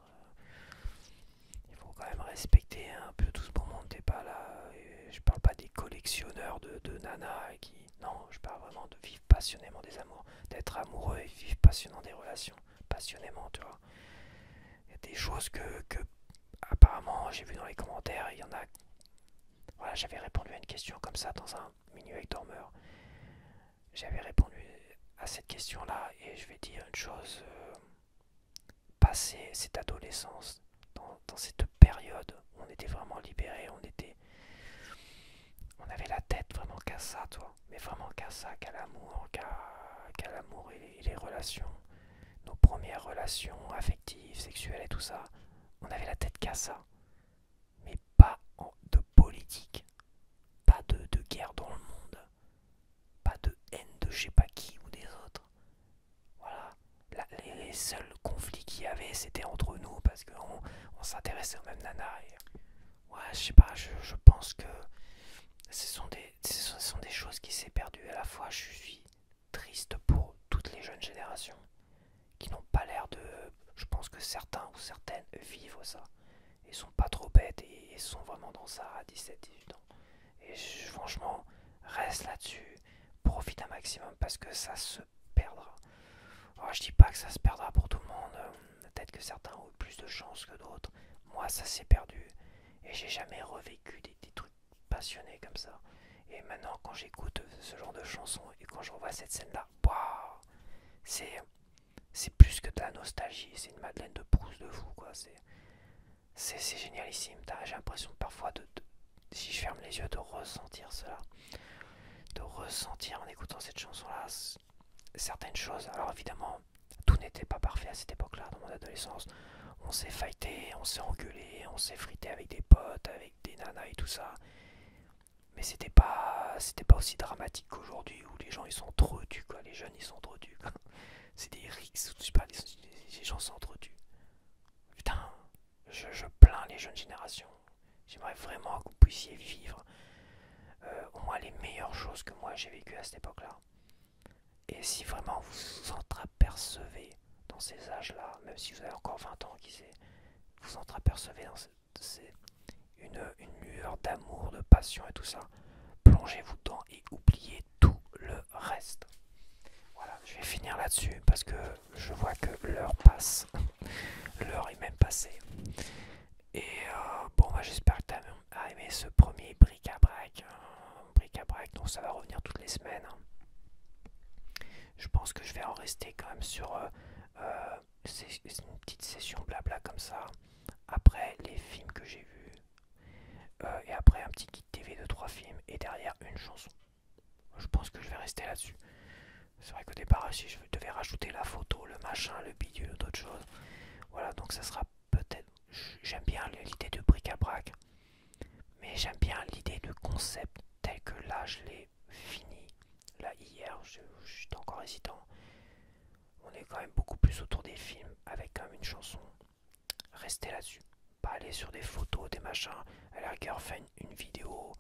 Il faut quand même respecter un peu tout ce beau monde. T'es pas là. Je parle pas des collectionneurs de nanas qui. Non, je parle vraiment de vivre passionnément des amours, d'être amoureux et vivre passionnément des relations, passionnément, tu vois. Il y a des choses que apparemment j'ai vu dans les commentaires, il y en a. Voilà, j'avais répondu à une question comme ça dans un menu avec dormeur. J'avais répondu à cette question-là et je vais dire une chose. Passer cette adolescence, dans cette période où on était vraiment libéré, on avait la tête vraiment qu'à ça, toi, mais vraiment qu'à ça, qu'à l'amour et les relations, nos premières relations affectives, sexuelles et tout ça, on avait la tête qu'à ça, mais pas de politique, pas de guerre dans le monde, pas de haine de je sais pas qui ou des autres. Voilà, les seuls conflits qu'il y avait, c'était entre nous parce qu'on s'intéressait aux mêmes nanas. Ouais, je sais pas, je pense que ce sont des choses qui s'est perdues. À la fois, je suis triste pour toutes les jeunes générations qui n'ont pas l'air de. Je pense que certains ou certaines vivent ça. Ils sont pas trop bêtes et sont vraiment dans ça à 17-18 ans. Et franchement, reste là-dessus, profite un maximum parce que ça se perdra. Alors, je dis pas que ça se perdra pour tout le monde, peut-être que certains ont eu plus de chance que d'autres. Moi, ça s'est perdu et j'ai jamais revécu des trucs passionnés comme ça. Et maintenant, quand j'écoute ce genre de chansons et quand je revois cette scène-là, waouh, c'est plus que de la nostalgie, c'est une Madeleine de Proust de fou, quoi. C'est génialissime. J'ai l'impression parfois si je ferme les yeux, de ressentir cela, de ressentir en écoutant cette chanson-là certaines choses. Alors évidemment, tout n'était pas parfait à cette époque-là, dans mon adolescence. On s'est fighté, on s'est engueulé, on s'est frité avec des potes, avec des nanas et tout ça. Mais c'était pas aussi dramatique qu'aujourd'hui où les gens ils sont trop dus, quoi. Les jeunes ils sont trop dus, quoi. C'est des rixes, je sais pas, les gens sont trop dus. Putain, je plains les jeunes générations. J'aimerais vraiment que vous puissiez vivre au moins les meilleures choses que moi j'ai vécues à cette époque-là. Et si vraiment vous vous entreapercevez dans ces âges-là, même si vous avez encore 20 ans, qui sait, vous entreapercevez dans une lueur d'amour, de passion et tout ça, plongez-vous dedans et oubliez tout le reste. Voilà, je vais finir là-dessus parce que je vois que l'heure passe. L'heure est même passée. Et bon, bah, j'espère que tu as aimé ce premier bric-à-brac. Bric-à-brac, donc ça va revenir toutes les semaines. Je pense que je vais en rester quand même sur une petite session blabla comme ça. Après les films que j'ai vus. Et après un petit guide TV de 3 films. Et derrière une chanson. Je pense que je vais rester là-dessus. C'est vrai qu'au départ, si je devais rajouter la photo, le machin, le bidule, d'autres choses. Voilà, donc ça sera peut-être. J'aime bien l'idée de bric-à-brac. Mais j'aime bien l'idée de concept tel que là je l'ai fini. Là hier, j'étais encore hésitant. On est quand même beaucoup plus autour des films avec quand même une chanson. Restez là-dessus. Pas aller sur des photos, des machins. À la rigueur, faire une vidéo,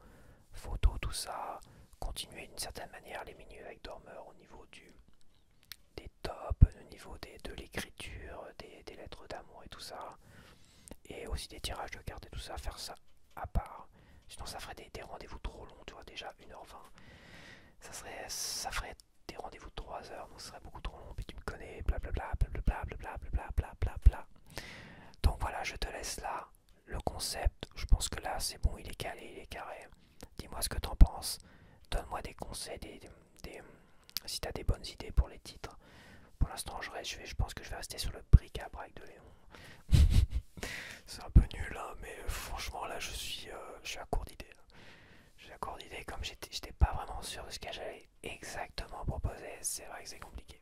photo, tout ça. Continuer d'une certaine manière les menus avec dormeur au niveau des tops, au niveau de l'écriture, des lettres d'amour et tout ça. Et aussi des tirages de cartes et tout ça. Faire ça à part. Sinon ça ferait des rendez-vous trop longs, tu vois, déjà 1h20. Ça ferait des rendez-vous de 3 heures, donc ça serait beaucoup trop long. Puis connais, blablabla, blablabla, blablabla, blablabla. Donc voilà, je te laisse là. Le concept, je pense que là c'est bon, il est calé, il est carré. Dis-moi ce que t'en penses. Donne-moi des conseils, si t'as des bonnes idées pour les titres. Pour l'instant, je pense que je vais rester sur le bric-à-brac de Léon. C'est un peu nul, hein, mais franchement, là, je suis à court d'idées. Je suis à court d'idées, comme j'étais pas vraiment sûr de ce que j'allais exactement proposer. C'est vrai que c'est compliqué.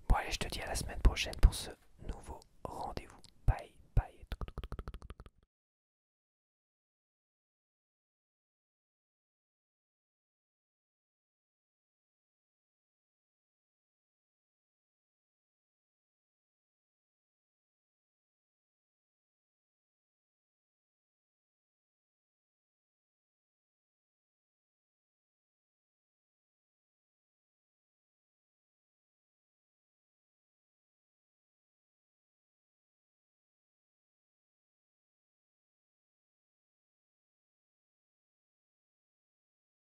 Bon, allez, je te dis à la semaine prochaine pour ce nouveau rendez-vous.